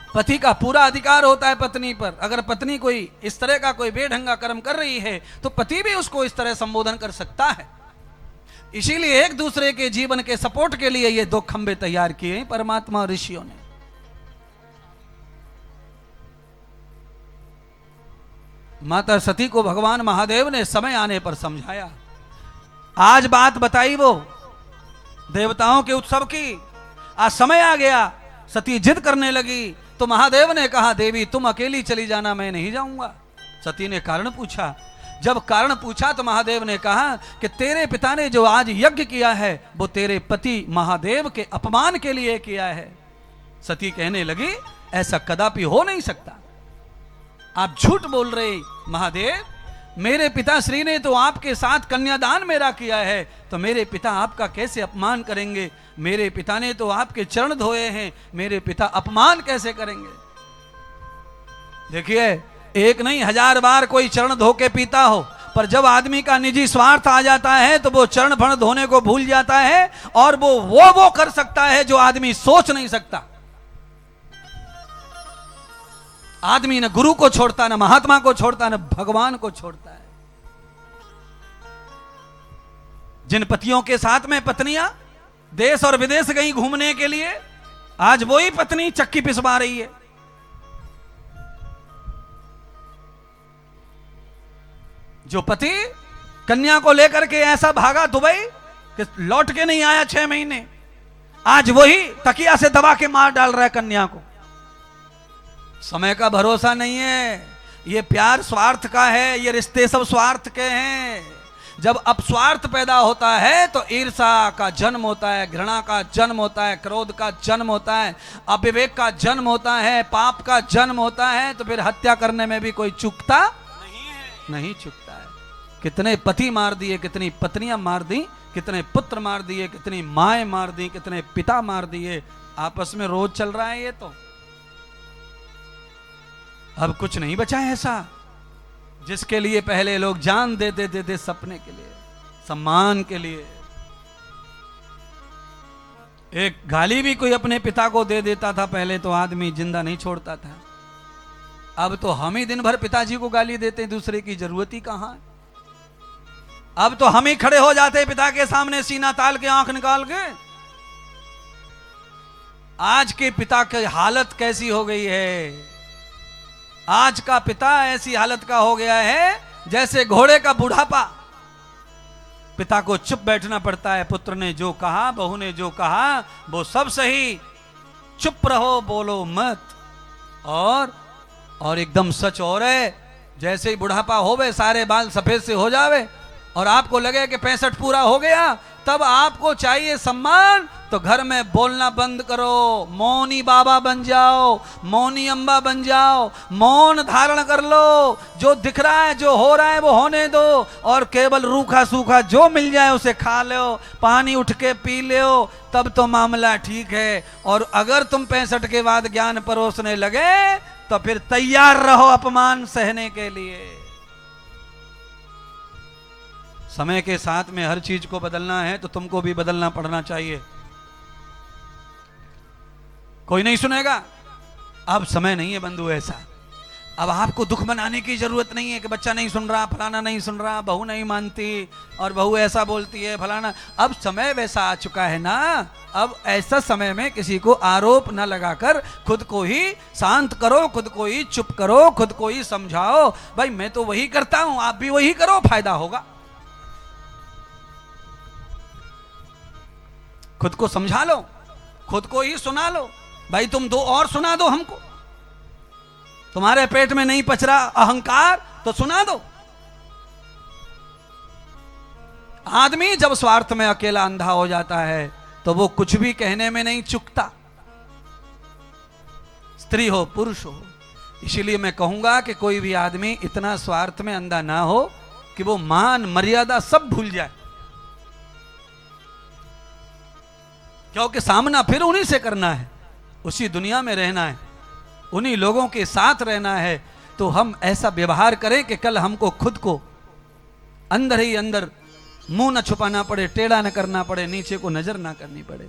पति का पूरा अधिकार होता है पत्नी पर। अगर पत्नी कोई इस तरह का कोई बेढंगा कर्म कर रही है तो पति भी उसको इस तरह संबोधन कर सकता है। इसीलिए एक दूसरे के जीवन के सपोर्ट के लिए ये दो खंबे तैयार किए परमात्मा और ऋषियों ने। माता सती को भगवान महादेव ने समय आने पर समझाया। आज बात बताई वो देवताओं के उत्सव की। आज समय आ गया। सती जिद करने लगी तो महादेव ने कहा देवी तुम अकेली चली जाना, मैं नहीं जाऊंगा। सती ने कारण पूछा। जब कारण पूछा तो महादेव ने कहा कि तेरे पिता ने जो आज यज्ञ किया है वो तेरे पति महादेव के अपमान के लिए किया है। सती कहने लगी ऐसा कदापि हो नहीं सकता, आप झूठ बोल रहे महादेव। मेरे पिता श्री ने तो आपके साथ कन्यादान मेरा किया है, तो मेरे पिता आपका कैसे अपमान करेंगे? मेरे पिता ने तो आपके चरण धोए हैं, मेरे पिता अपमान कैसे करेंगे? देखिए, एक नहीं 1000 बार कोई चरण धो के पीता हो, पर जब आदमी का निजी स्वार्थ आ जाता है तो वो चरण फण धोने को भूल जाता है और वो कर सकता है जो आदमी सोच नहीं सकता। आदमी न गुरु को छोड़ता, न महात्मा को छोड़ता, न भगवान को छोड़ता है। जिन पतियों के साथ में पत्नियां देश और विदेश गई घूमने के लिए, आज वही पत्नी चक्की पिसवा रही है। जो पति कन्या को लेकर के ऐसा भागा दुबई कि लौट के नहीं आया 6 महीने, आज वही तकिया से दबा के मार डाल रहा है कन्या को। समय का भरोसा नहीं है। ये प्यार स्वार्थ का है, ये रिश्ते सब स्वार्थ के हैं। जब अपस्वार्थ पैदा होता है तो ईर्षा का जन्म होता है, घृणा का जन्म होता है, क्रोध का जन्म होता है, अविवेक का जन्म होता है, पाप का जन्म होता है। तो फिर हत्या करने में भी कोई चूकता नहीं चूकता है। कितने पति मार दिए, कितनी पत्नियां मार दी, कितने पुत्र मार दिए, कितनी माएं मार दी, कितने पिता मार दिए। आपस में रोज चल रहा है ये। तो अब कुछ नहीं बचा है ऐसा जिसके लिए पहले लोग जान दे दे सपने के लिए, सम्मान के लिए। एक गाली भी कोई अपने पिता को दे देता था पहले तो आदमी जिंदा नहीं छोड़ता था। अब तो हम ही दिन भर पिताजी को गाली देते हैं, दूसरे की जरूरत ही कहां है। अब तो हम ही खड़े हो जाते हैं पिता के सामने सीना ताल के, आंख निकाल के। आज के पिता की हालत कैसी हो गई है? आज का पिता ऐसी हालत का हो गया है जैसे घोड़े का बुढ़ापा। पिता को चुप बैठना पड़ता है। पुत्र ने जो कहा, बहू ने जो कहा वो सब सही, चुप रहो, बोलो मत। और एकदम सच और है, जैसे ही बुढ़ापा होवे, सारे बाल सफेद से हो जावे और आपको लगे कि 65 पूरा हो गया, तब आपको चाहिए सम्मान, तो घर में बोलना बंद करो, मौनी बाबा बन जाओ, मौनी अम्बा बन जाओ, मौन धारण कर लो। जो दिख रहा है, जो हो रहा है वो होने दो और केवल रूखा सूखा जो मिल जाए उसे खा लो, पानी उठ के पी लो, तब तो मामला ठीक है। और अगर तुम 65 के बाद ज्ञान परोसने लगे तो फिर तैयार रहो अपमान सहने के लिए। समय के साथ में हर चीज को बदलना है तो तुमको भी बदलना पड़ना चाहिए। कोई नहीं सुनेगा, अब समय नहीं है बंधु ऐसा। अब आपको दुख मनाने की जरूरत नहीं है कि बच्चा नहीं सुन रहा, फलाना नहीं सुन रहा, बहू नहीं मानती और बहू ऐसा बोलती है फलाना। अब समय वैसा आ चुका है ना। अब ऐसा समय में किसी को आरोप न लगाकर खुद को ही शांत करो, खुद को ही चुप करो, खुद को ही समझाओ। भाई मैं तो वही करता हूं, आप भी वही करो, फायदा होगा। खुद को समझा लो, खुद को ही सुना लो। भाई तुम दो और सुना दो हमको। तुम्हारे पेट में नहीं पच रहा अहंकार तो सुना दो। आदमी जब स्वार्थ में अकेला अंधा हो जाता है तो वो कुछ भी कहने में नहीं चूकता, स्त्री हो पुरुष हो। इसीलिए मैं कहूंगा कि कोई भी आदमी इतना स्वार्थ में अंधा ना हो कि वो मान मर्यादा सब भूल जाए, क्योंकि सामना फिर उन्हीं से करना है, उसी दुनिया में रहना है, उन्हीं लोगों के साथ रहना है। तो हम ऐसा व्यवहार करें कि कल हमको खुद को अंदर ही अंदर मुंह न छुपाना पड़े, टेढ़ा न करना पड़े, नीचे को नजर ना करनी पड़े।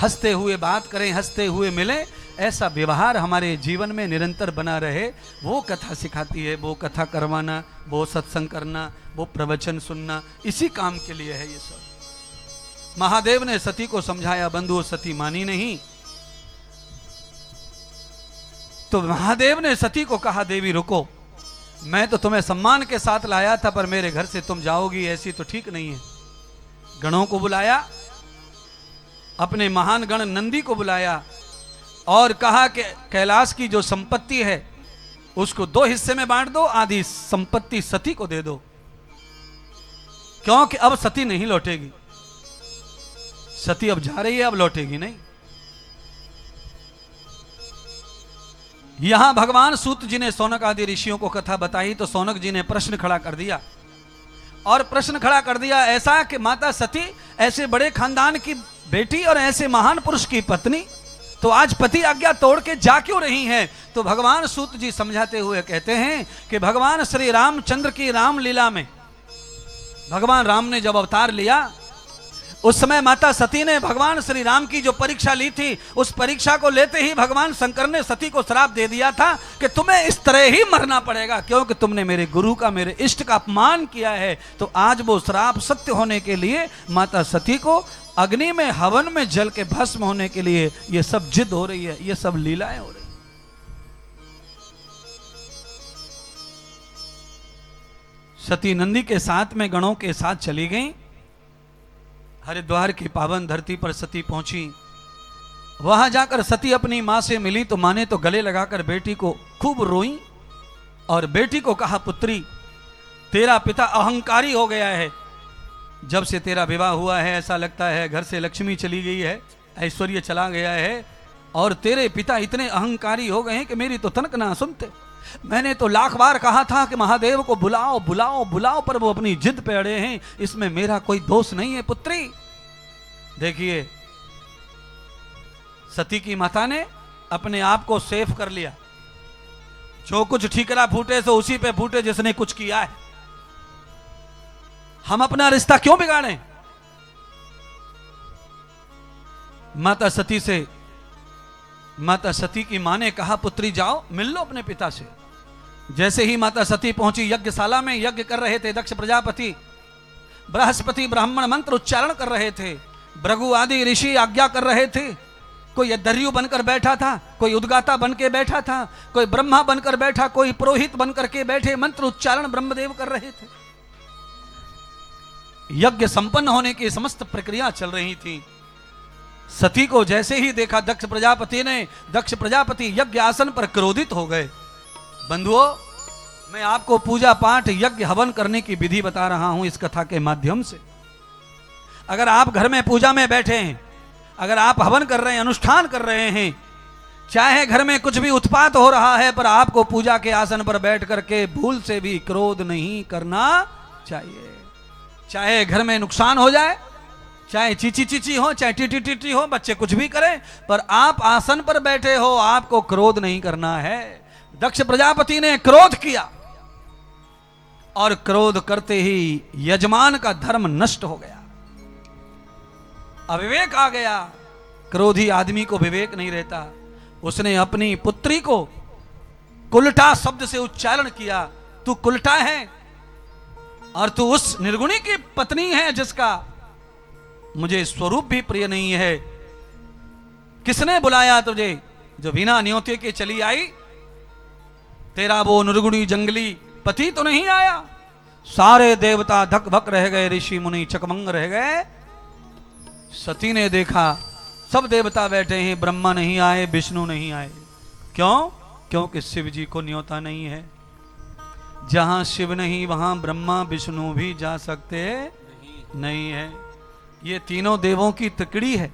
हंसते हुए बात करें, हंसते हुए मिले, ऐसा व्यवहार हमारे जीवन में निरंतर बना रहे। वो कथा सिखाती है, वो कथा करवाना, वो सत्संग करना, वो प्रवचन सुनना, इसी काम के लिए है ये सब। महादेव ने सती को समझाया, बंधु सती मानी नहीं। तो महादेव ने सती को कहा, देवी रुको, मैं तो तुम्हें सम्मान के साथ लाया था, पर मेरे घर से तुम जाओगी ऐसी तो ठीक नहीं है। गणों को बुलाया, अपने महान गण नंदी को बुलाया और कहा कि कैलाश की जो संपत्ति है उसको 2 हिस्से में बांट दो, आधी संपत्ति सती को दे दो, क्योंकि अब सती नहीं लौटेगी। सती अब जा रही है, अब लौटेगी नहीं। यहां भगवान सूत जी ने सौनक आदि ऋषियों को कथा बताई तो सौनक जी ने प्रश्न खड़ा कर दिया, और प्रश्न खड़ा कर दिया ऐसा कि माता सती ऐसे बड़े खानदान की बेटी और ऐसे महान पुरुष की पत्नी तो आज पति आज्ञा तोड़ के जा क्यों रही हैं? तो भगवान सूत जी समझाते हुए कहते हैं कि भगवान श्री रामचंद्र की रामलीला में भगवान राम ने जब अवतार लिया, उस समय माता सती ने भगवान श्री राम की जो परीक्षा ली थी, उस परीक्षा को लेते ही भगवान शंकर ने सती को श्राप दे दिया था कि तुम्हें इस तरह ही मरना पड़ेगा, क्योंकि तुमने मेरे गुरु का, मेरे इष्ट का अपमान किया है। तो आज वो श्राप सत्य होने के लिए माता सती को अग्नि में, हवन में जल के भस्म होने के लिए ये सब जिद हो रही है, ये सब लीलाएं हो रही है। सती नंदी के साथ में गणों के साथ चली गई। हरिद्वार की पावन धरती पर सती पहुंची। वहां जाकर सती अपनी मां से मिली तो मां ने तो गले लगाकर बेटी को खूब रोई और बेटी को कहा, पुत्री तेरा पिता अहंकारी हो गया है। जब से तेरा विवाह हुआ है ऐसा लगता है घर से लक्ष्मी चली गई है, ऐश्वर्य चला गया है, और तेरे पिता इतने अहंकारी हो गए हैं कि मेरी तो तनक ना सुनते। मैंने तो लाख बार कहा था कि महादेव को बुलाओ बुलाओ बुलाओ, पर वो अपनी जिद पे अड़े हैं, इसमें मेरा कोई दोष नहीं है। पुत्री देखिए, सती की माता ने अपने आप को सेफ कर लिया। जो कुछ ठीकरा फूटे तो उसी पे फूटे जिसने कुछ किया है। हम अपना रिश्ता क्यों बिगाड़ें? माता सती की मां ने कहा, पुत्री जाओ मिल लो अपने पिता से। जैसे ही माता सती पहुंची, यज्ञशाला में यज्ञ कर रहे थे दक्ष प्रजापति, बृहस्पति ब्राह्मण मंत्र उच्चारण कर रहे थे, भृगु आदि ऋषि आज्ञा कर रहे थे। कोई दर्यु बनकर बैठा था, कोई उद्गाता बन के बैठा था, कोई ब्रह्मा बनकर बैठा, कोई पुरोहित बनकर के बैठे, मंत्र उच्चारण ब्रह्मदेव कर रहे थे। यज्ञ संपन्न होने की समस्त प्रक्रिया चल रही थी। सती को जैसे ही देखा दक्ष प्रजापति यज्ञ आसन पर क्रोधित हो गए। बंधुओं, मैं आपको पूजा पाठ यज्ञ हवन करने की विधि बता रहा हूं इस कथा के माध्यम से। अगर आप घर में पूजा में बैठे हैं, अगर आप हवन कर रहे हैं, अनुष्ठान कर रहे हैं, चाहे घर में कुछ भी उत्पात हो रहा है, पर आपको पूजा के आसन पर बैठ करके भूल से भी क्रोध नहीं करना चाहिए। चाहे घर में नुकसान हो जाए, चाहे चीची चीची हो, चाहे टीटी टीटी हो, बच्चे कुछ भी करें, पर आप आसन पर बैठे हो, आपको क्रोध नहीं करना है। दक्ष प्रजापति ने क्रोध किया और क्रोध करते ही यजमान का धर्म नष्ट हो गया, अविवेक आ गया। क्रोधी आदमी को विवेक नहीं रहता। उसने अपनी पुत्री को कुलटा शब्द से उच्चारण किया, तू कुलटा है और तू उस निर्गुणी की पत्नी है जिसका मुझे स्वरूप भी प्रिय नहीं है। किसने बुलाया तुझे जो बिना न्योते के चली आई? तेरा वो निर्गुणी जंगली पति तो नहीं आया? सारे देवता धक भक रह गए, ऋषि मुनि चकमंग रह गए। सती ने देखा सब देवता बैठे हैं, ब्रह्मा नहीं आए, विष्णु नहीं आए। क्यों? क्योंकि शिव जी को न्योता नहीं है। जहां शिव नहीं वहां ब्रह्मा विष्णु भी जा सकते नहीं है। ये तीनों देवों की तिकड़ी है।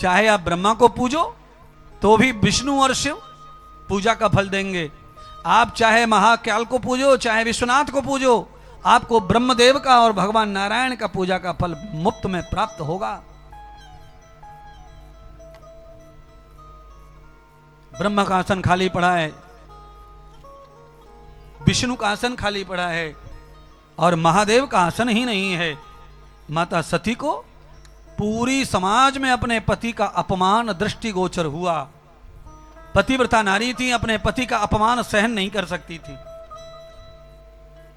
चाहे आप ब्रह्मा को पूजो तो भी विष्णु और शिव पूजा का फल देंगे। आप चाहे महाकाल को पूजो, चाहे विश्वनाथ को पूजो, आपको ब्रह्मदेव का और भगवान नारायण का पूजा का फल मुफ्त में प्राप्त होगा। ब्रह्मा का आसन खाली पड़ा है, विष्णु का आसन खाली पड़ा है और महादेव का आसन ही नहीं है। माता सती को पूरी समाज में अपने पति का अपमान दृष्टिगोचर हुआ। पतिव्रता नारी थी, अपने पति का अपमान सहन नहीं कर सकती थी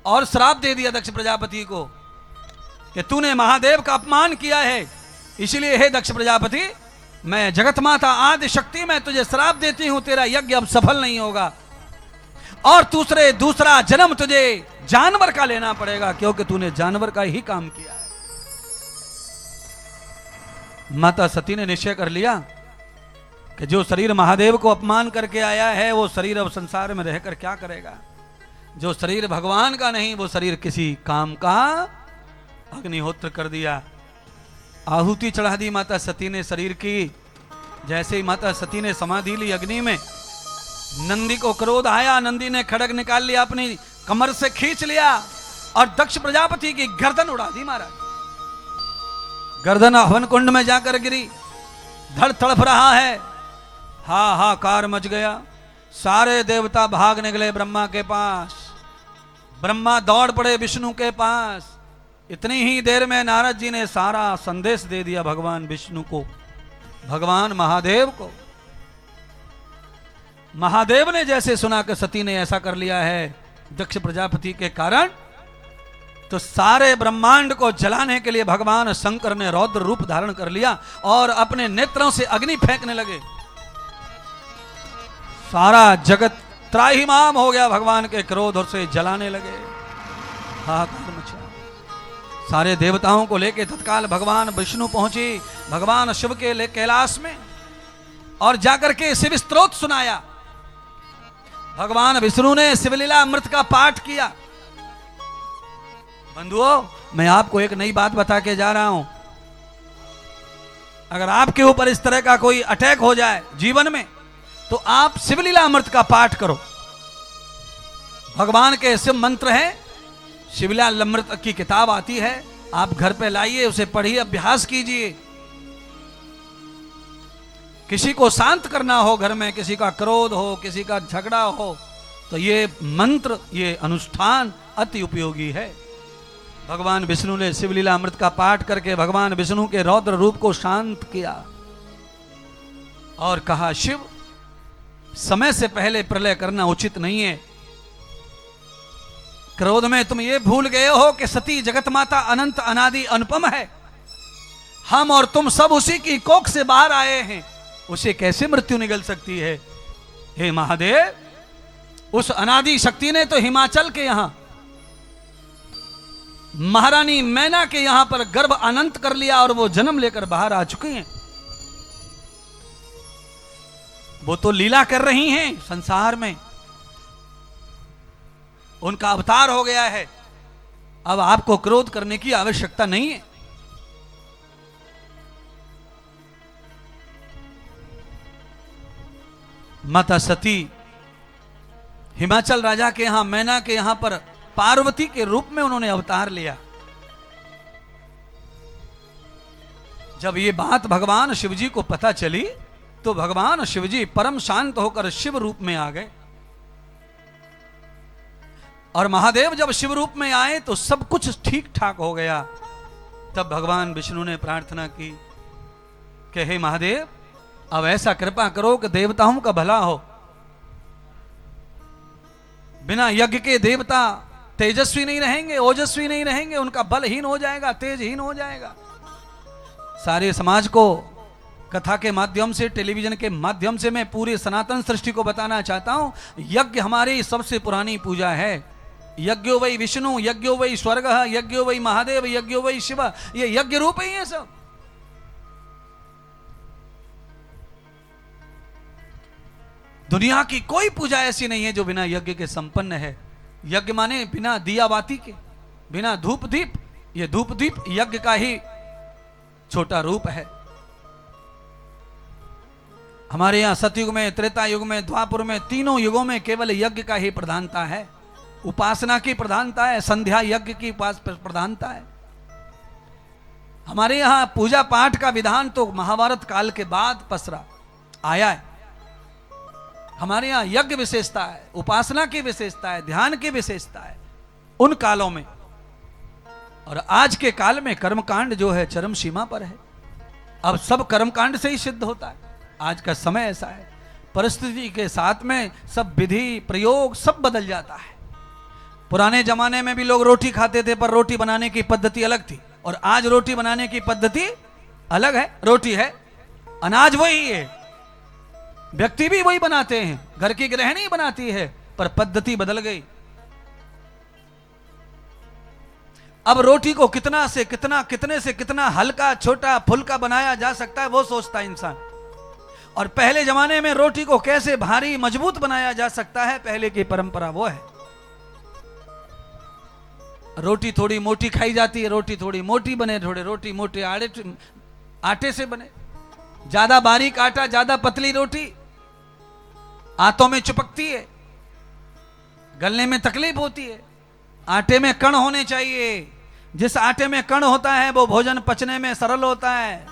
और श्राप दे दिया दक्ष प्रजापति को कि तूने महादेव का अपमान किया है, इसलिए हे दक्ष प्रजापति, मैं जगत माता आदि शक्ति में तुझे श्राप देती हूं, तेरा यज्ञ अब सफल नहीं होगा और दूसरा जन्म तुझे जानवर का लेना पड़ेगा, क्योंकि तूने जानवर का ही काम किया है। माता सती ने निश्चय कर लिया कि जो शरीर महादेव को अपमान करके आया है वो शरीर अब संसार में रहकर क्या करेगा। जो शरीर भगवान का नहीं वो शरीर किसी काम का अग्निहोत्र कर दिया। आहुति चढ़ा दी माता सती ने शरीर की। जैसे ही माता सती ने समाधि ली अग्नि में, नंदी को क्रोध आया। नंदी ने खड़ग निकाल लिया, अपनी कमर से खींच लिया और दक्ष प्रजापति की गर्दन उड़ा दी। महाराज गर्दन हवन कुंड में जाकर गिरी। धड़ तड़प रहा है, हाहाकार मच गया। सारे देवता भाग निकले ब्रह्मा के पास। ब्रह्मा दौड़ पड़े विष्णु के पास। इतनी ही देर में नारद जी ने सारा संदेश दे दिया भगवान विष्णु को, भगवान महादेव को। महादेव ने जैसे सुना कि सती ने ऐसा कर लिया है दक्ष प्रजापति के कारण, तो सारे ब्रह्मांड को जलाने के लिए भगवान शंकर ने रौद्र रूप धारण कर लिया और अपने नेत्रों से अग्नि फेंकने लगे। सारा जगत त्राहिमाम हो गया, भगवान के क्रोध से जलाने लगे। हाहाकार मचा। सारे देवताओं को लेके तत्काल भगवान विष्णु पहुंचे भगवान शिव के कैलाश में और जाकर के शिव स्तोत्र सुनाया। भगवान विष्णु ने शिवलीला अमृत का पाठ किया। बंधुओं, मैं आपको एक नई बात बता के जा रहा हूं। अगर आपके ऊपर इस तरह का कोई अटैक हो जाए जीवन में, तो आप शिवलीला अमृत का पाठ करो। भगवान के शिव मंत्र हैं, शिवलीला अमृत की किताब आती है, आप घर पे लाइए, उसे पढ़िए, अभ्यास कीजिए। किसी को शांत करना हो, घर में किसी का क्रोध हो, किसी का झगड़ा हो, तो ये मंत्र, ये अनुष्ठान अति उपयोगी है। भगवान विष्णु ने शिवलीला अमृत का पाठ करके भगवान विष्णु के रौद्र रूप को शांत किया और कहा, शिव, समय से पहले प्रलय करना उचित नहीं है। क्रोध में तुम ये भूल गए हो कि सती जगत माता अनंत अनादि अनुपम है। हम और तुम सब उसी की कोख से बाहर आए हैं, उसे कैसे मृत्यु निगल सकती है। हे महादेव, उस अनादि शक्ति ने तो हिमाचल के यहां महारानी मैना के यहां पर गर्भ अनंत कर लिया और वो जन्म लेकर बाहर आ चुकी हैं। वो तो लीला कर रही हैं संसार में, उनका अवतार हो गया है। अब आपको क्रोध करने की आवश्यकता नहीं है। माता सती हिमाचल राजा के यहां, मैना के यहां पर पार्वती के रूप में उन्होंने अवतार लिया। जब ये बात भगवान शिवजी को पता चली तो भगवान शिवजी परम शांत होकर शिव रूप में आ गए। और महादेव जब शिव रूप में आए तो सब कुछ ठीक ठाक हो गया। तब भगवान विष्णु ने प्रार्थना की कि हे महादेव, अब ऐसा कृपा करो कि देवताओं का भला हो। बिना यज्ञ के देवता तेजस्वी नहीं रहेंगे, ओजस्वी नहीं रहेंगे, उनका बलहीन हो जाएगा, तेजहीन हो जाएगा। सारे समाज को कथा के माध्यम से, टेलीविजन के माध्यम से मैं पूरे सनातन सृष्टि को बताना चाहता हूं, यज्ञ हमारी सबसे पुरानी पूजा है। यज्ञो वै विष्णु, यज्ञो वै स्वर्ग, यज्ञो वै महादेव, यज्ञो वै शिव, ये यज्ञ रूप ही है सब। दुनिया की कोई पूजा ऐसी नहीं है जो बिना यज्ञ के संपन्न है। यज्ञ माने बिना दिया बाती के, बिना धूप दीप। ये धूप दीप यज्ञ का ही छोटा रूप है। हमारे यहां सतयुग में, त्रेता युग में, द्वापर में, तीनों युगों में केवल यज्ञ का ही प्रधानता है, उपासना की प्रधानता है, संध्या यज्ञ की प्रधानता है। हमारे यहां पूजा पाठ का विधान तो महाभारत काल के बाद पसरा आया है। हमारे यहां यज्ञ विशेषता है, उपासना की विशेषता है, ध्यान की विशेषता है उन कालों में। और आज के काल में कर्मकांड जो है चरम सीमा पर है। अब सब कर्मकांड से ही सिद्ध होता है। आज का समय ऐसा है, परिस्थिति के साथ में सब विधि प्रयोग सब बदल जाता है। पुराने जमाने में भी लोग रोटी खाते थे, पर रोटी बनाने की पद्धति अलग थी, और आज रोटी बनाने की पद्धति अलग है। रोटी है, अनाज वही है, व्यक्ति भी वही बनाते हैं, घर की गृहिणी बनाती है, पर पद्धति बदल गई। अब रोटी को कितना से कितना, कितने से कितना हल्का, छोटा, फुल्का बनाया जा सकता है वो सोचता है इंसान। और पहले जमाने में रोटी को कैसे भारी मजबूत बनाया जा सकता है, पहले की परंपरा वो है। रोटी थोड़ी मोटी खाई जाती है, रोटी थोड़ी मोटी बने, थोड़े रोटी मोटे आटे से बने। ज्यादा बारीक आटा, ज्यादा पतली रोटी आंतों में चिपकती है, गलने में तकलीफ होती है। आटे में कण होने चाहिए। जिस आटे में कण होता है वो भोजन पचने में सरल होता है,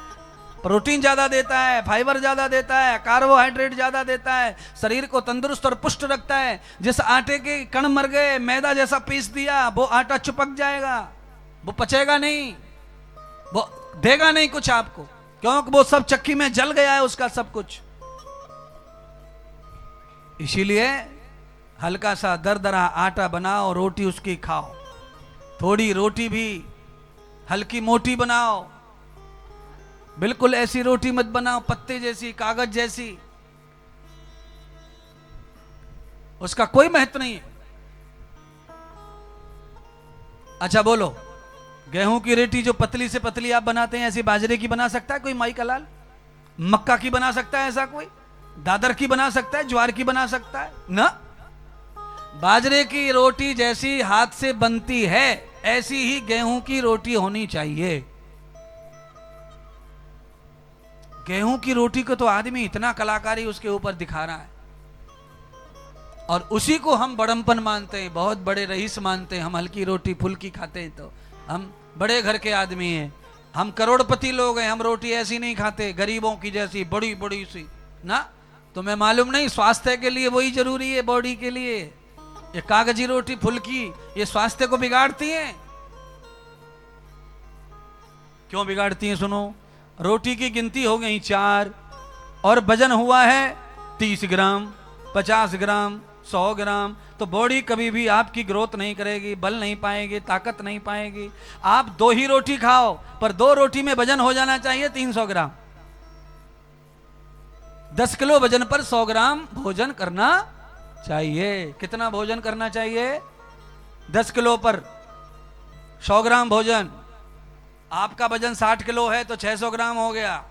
प्रोटीन ज्यादा देता है, फाइबर ज्यादा देता है, कार्बोहाइड्रेट ज्यादा देता है, शरीर को तंदुरुस्त और पुष्ट रखता है। जिस आटे के कण मर गए, मैदा जैसा पीस दिया, वो आटा चिपक जाएगा, वो पचेगा नहीं, वो देगा नहीं कुछ आपको, क्योंकि वो सब चक्की में जल गया है उसका सब कुछ। इसीलिए हल्का सा दरदरा आटा बनाओ, रोटी उसकी खाओ। थोड़ी रोटी भी हल्की मोटी बनाओ, बिल्कुल ऐसी रोटी मत बनाओ पत्ते जैसी, कागज जैसी, उसका कोई महत्व नहीं है। अच्छा बोलो, गेहूं की रोटी जो पतली से पतली आप बनाते हैं, ऐसी बाजरे की बना सकता है कोई माई का लाल? मक्का की बना सकता है ऐसा कोई? दादर की बना सकता है? ज्वार की बना सकता है? ना। बाजरे की रोटी जैसी हाथ से बनती है, ऐसी ही गेहूं की रोटी होनी चाहिए। गेहूं की रोटी को तो आदमी इतना कलाकारी उसके ऊपर दिखा रहा है, और उसी को हम बड़म्पन मानते हैं, बहुत बड़े रईस मानते हैं। हम हल्की रोटी फुल्की खाते हैं तो हम बड़े घर के आदमी हैं, हम करोड़पति लोग हैं, हम रोटी ऐसी नहीं खाते गरीबों की जैसी बड़ी बड़ी सी ना। तुम्हें मालूम नहीं, स्वास्थ्य के लिए वही जरूरी है, बॉडी के लिए। ये कागजी रोटी फुल्की ये स्वास्थ्य को बिगाड़ती है। क्यों बिगाड़ती है? सुनो, रोटी की गिनती हो गई 4 और वजन हुआ है 30 ग्राम, 50 ग्राम, 100 ग्राम, तो बॉडी कभी भी आपकी ग्रोथ नहीं करेगी, बल नहीं पाएगी, ताकत नहीं पाएगी। आप 2 ही रोटी खाओ, पर 2 रोटी में वजन हो जाना चाहिए 300 ग्राम। 10 किलो वजन पर 100 ग्राम भोजन करना चाहिए। कितना भोजन करना चाहिए? 10 किलो पर 100 ग्राम भोजन। आपका वजन 60 किलो है तो 600 ग्राम हो गया,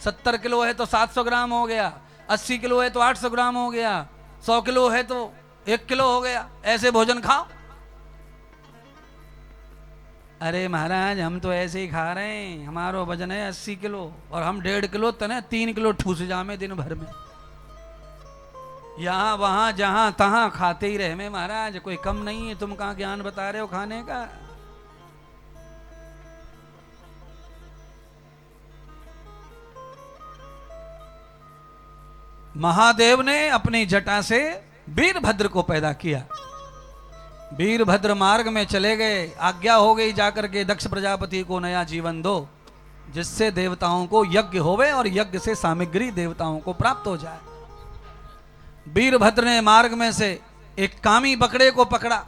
70 किलो है तो 700 ग्राम हो गया, 80 किलो है तो 800 ग्राम हो गया, 100 किलो है तो 1 किलो हो गया। ऐसे भोजन खाओ। अरे महाराज, हम तो ऐसे ही खा रहे हैं, हमारा वजन है 80 किलो और हम 1.5 किलो तने 3 किलो ठूस जामे दिन भर में। यहां वहां जहां तहां खाते ही रहे में महाराज, कोई कम नहीं है। तुम कहां ज्ञान बता रहे हो खाने का? महादेव ने अपनी जटा से वीरभद्र को पैदा किया। वीरभद्र मार्ग में चले गए, आज्ञा हो गई जाकर के दक्ष प्रजापति को नया जीवन दो, जिससे देवताओं को यज्ञ होवे और यज्ञ से सामग्री देवताओं को प्राप्त हो जाए। वीरभद्र ने मार्ग में से एक कामी बकरे को पकड़ा,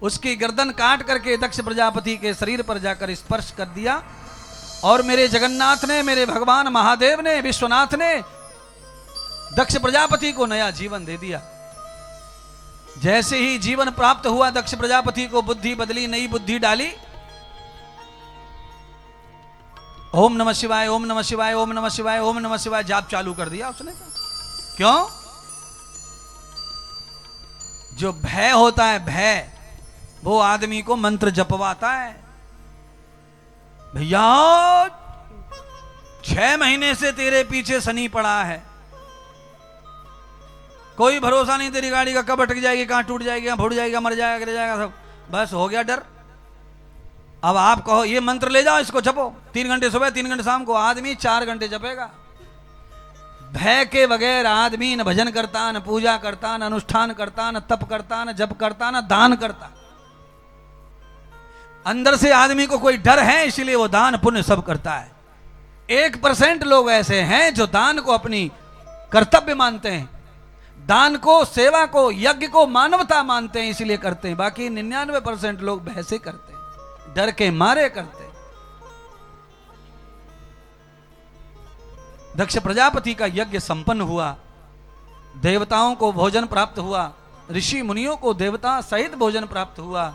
उसकी गर्दन काट करके दक्ष प्रजापति के शरीर पर जाकर स्पर्श कर दिया, और मेरे जगन्नाथ ने, मेरे भगवान महादेव ने, विश्वनाथ ने दक्ष प्रजापति को नया जीवन दे दिया। जैसे ही जीवन प्राप्त हुआ, दक्ष प्रजापति को बुद्धि बदली, नई बुद्धि डाली। ओम नमः शिवाय, ओम नमः शिवाय, ओम नमः शिवाय, ओम नमः शिवाय जाप चालू कर दिया उसने। क्यों? जो भय होता है, भय, वो आदमी को मंत्र जपवाता है। भैया 6 महीने से तेरे पीछे शनि पड़ा है, कोई भरोसा नहीं, तेरी गाड़ी का कब अटक जाएगी, कहां टूट जाएगी, कहां फूट जाएगा, मर जाएगा, गिर जाएगा, सब बस हो गया डर। अब आप कहो ये मंत्र ले जाओ, इसको जपो, 3 घंटे सुबह 3 घंटे शाम को, आदमी 4 घंटे जपेगा। भय के बगैर आदमी न भजन करता, न पूजा करता, न अनुष्ठान करता, न तप करता, न जप करता, न दान करता। अंदर से आदमी को कोई डर है, इसलिए वो दान पुण्य सब करता है। 1% लोग ऐसे हैं जो दान को अपनी कर्तव्य मानते हैं, दान को, सेवा को, यज्ञ को मानवता मानते हैं, इसलिए करते हैं। बाकी 99% लोग भय से करते हैं, डर के मारे करते हैं। दक्ष प्रजापति का यज्ञ संपन्न हुआ, देवताओं को भोजन प्राप्त हुआ, ऋषि मुनियों को देवता सहित भोजन प्राप्त हुआ,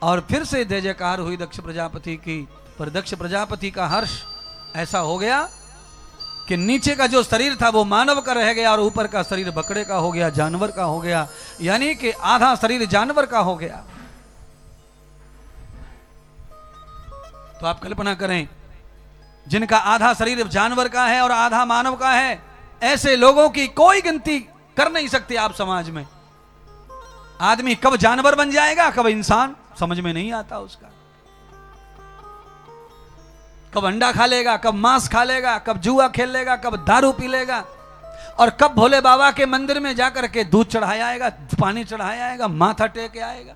और फिर से जय जयकार हुई दक्ष प्रजापति की। पर दक्ष प्रजापति का हर्ष ऐसा हो गया कि नीचे का जो शरीर था वो मानव का रह गया, और ऊपर का शरीर बकरे का हो गया, जानवर का हो गया, यानी कि आधा शरीर जानवर का हो गया। तो आप कल्पना करें, जिनका आधा शरीर जानवर का है और आधा मानव का है, ऐसे लोगों की कोई गिनती कर नहीं सकते आप समाज में। आदमी कब जानवर बन जाएगा, कब इंसान, समझ में नहीं आता उसका। कब अंडा खा लेगा, कब मांस खा लेगा, कब जुआ खेल लेगा, कब दारू पी लेगा, और कब भोले बाबा के मंदिर में जाकर के दूध चढ़ाया आएगा, पानी चढ़ाया आएगा, माथा टेक आएगा।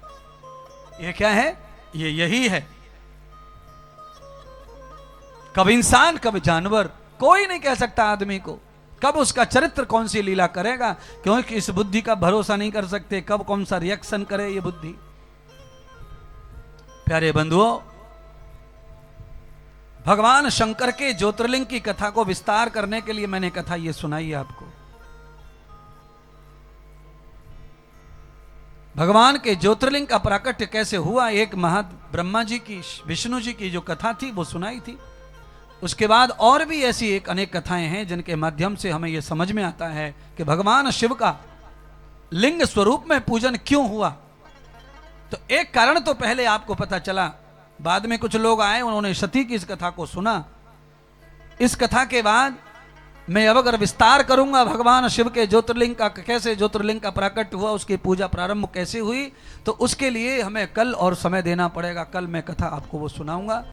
ये क्या है? ये यही है। कब इंसान, कब जानवर, कोई नहीं कह सकता आदमी को कब उसका चरित्र कौन सी लीला करेगा, क्योंकि इस बुद्धि का भरोसा नहीं कर सकते, कब कौन सा रिएक्शन करे ये बुद्धि। प्यारे बंधुओं, भगवान शंकर के ज्योतिर्लिंग की कथा को विस्तार करने के लिए मैंने कथा ये सुनाई आपको। भगवान के ज्योतिर्लिंग का प्राकट्य कैसे हुआ, एक ब्रह्मा जी की, विष्णु जी की जो कथा थी वो सुनाई थी। उसके बाद और भी ऐसी एक अनेक कथाएं हैं जिनके माध्यम से हमें यह समझ में आता है कि भगवान शिव का लिंग स्वरूप में पूजन क्यों हुआ। तो एक कारण तो पहले आपको पता चला, बाद में कुछ लोग आए, उन्होंने सती की इस कथा को सुना। इस कथा के बाद मैं अब अगर विस्तार करूंगा भगवान शिव के ज्योतिर्लिंग का, कैसे ज्योतिर्लिंग का प्राकट्य हुआ, उसकी पूजा प्रारंभ कैसे हुई, तो उसके लिए हमें कल और समय देना पड़ेगा। कल मैं कथा आपको वो सुनाऊंगा।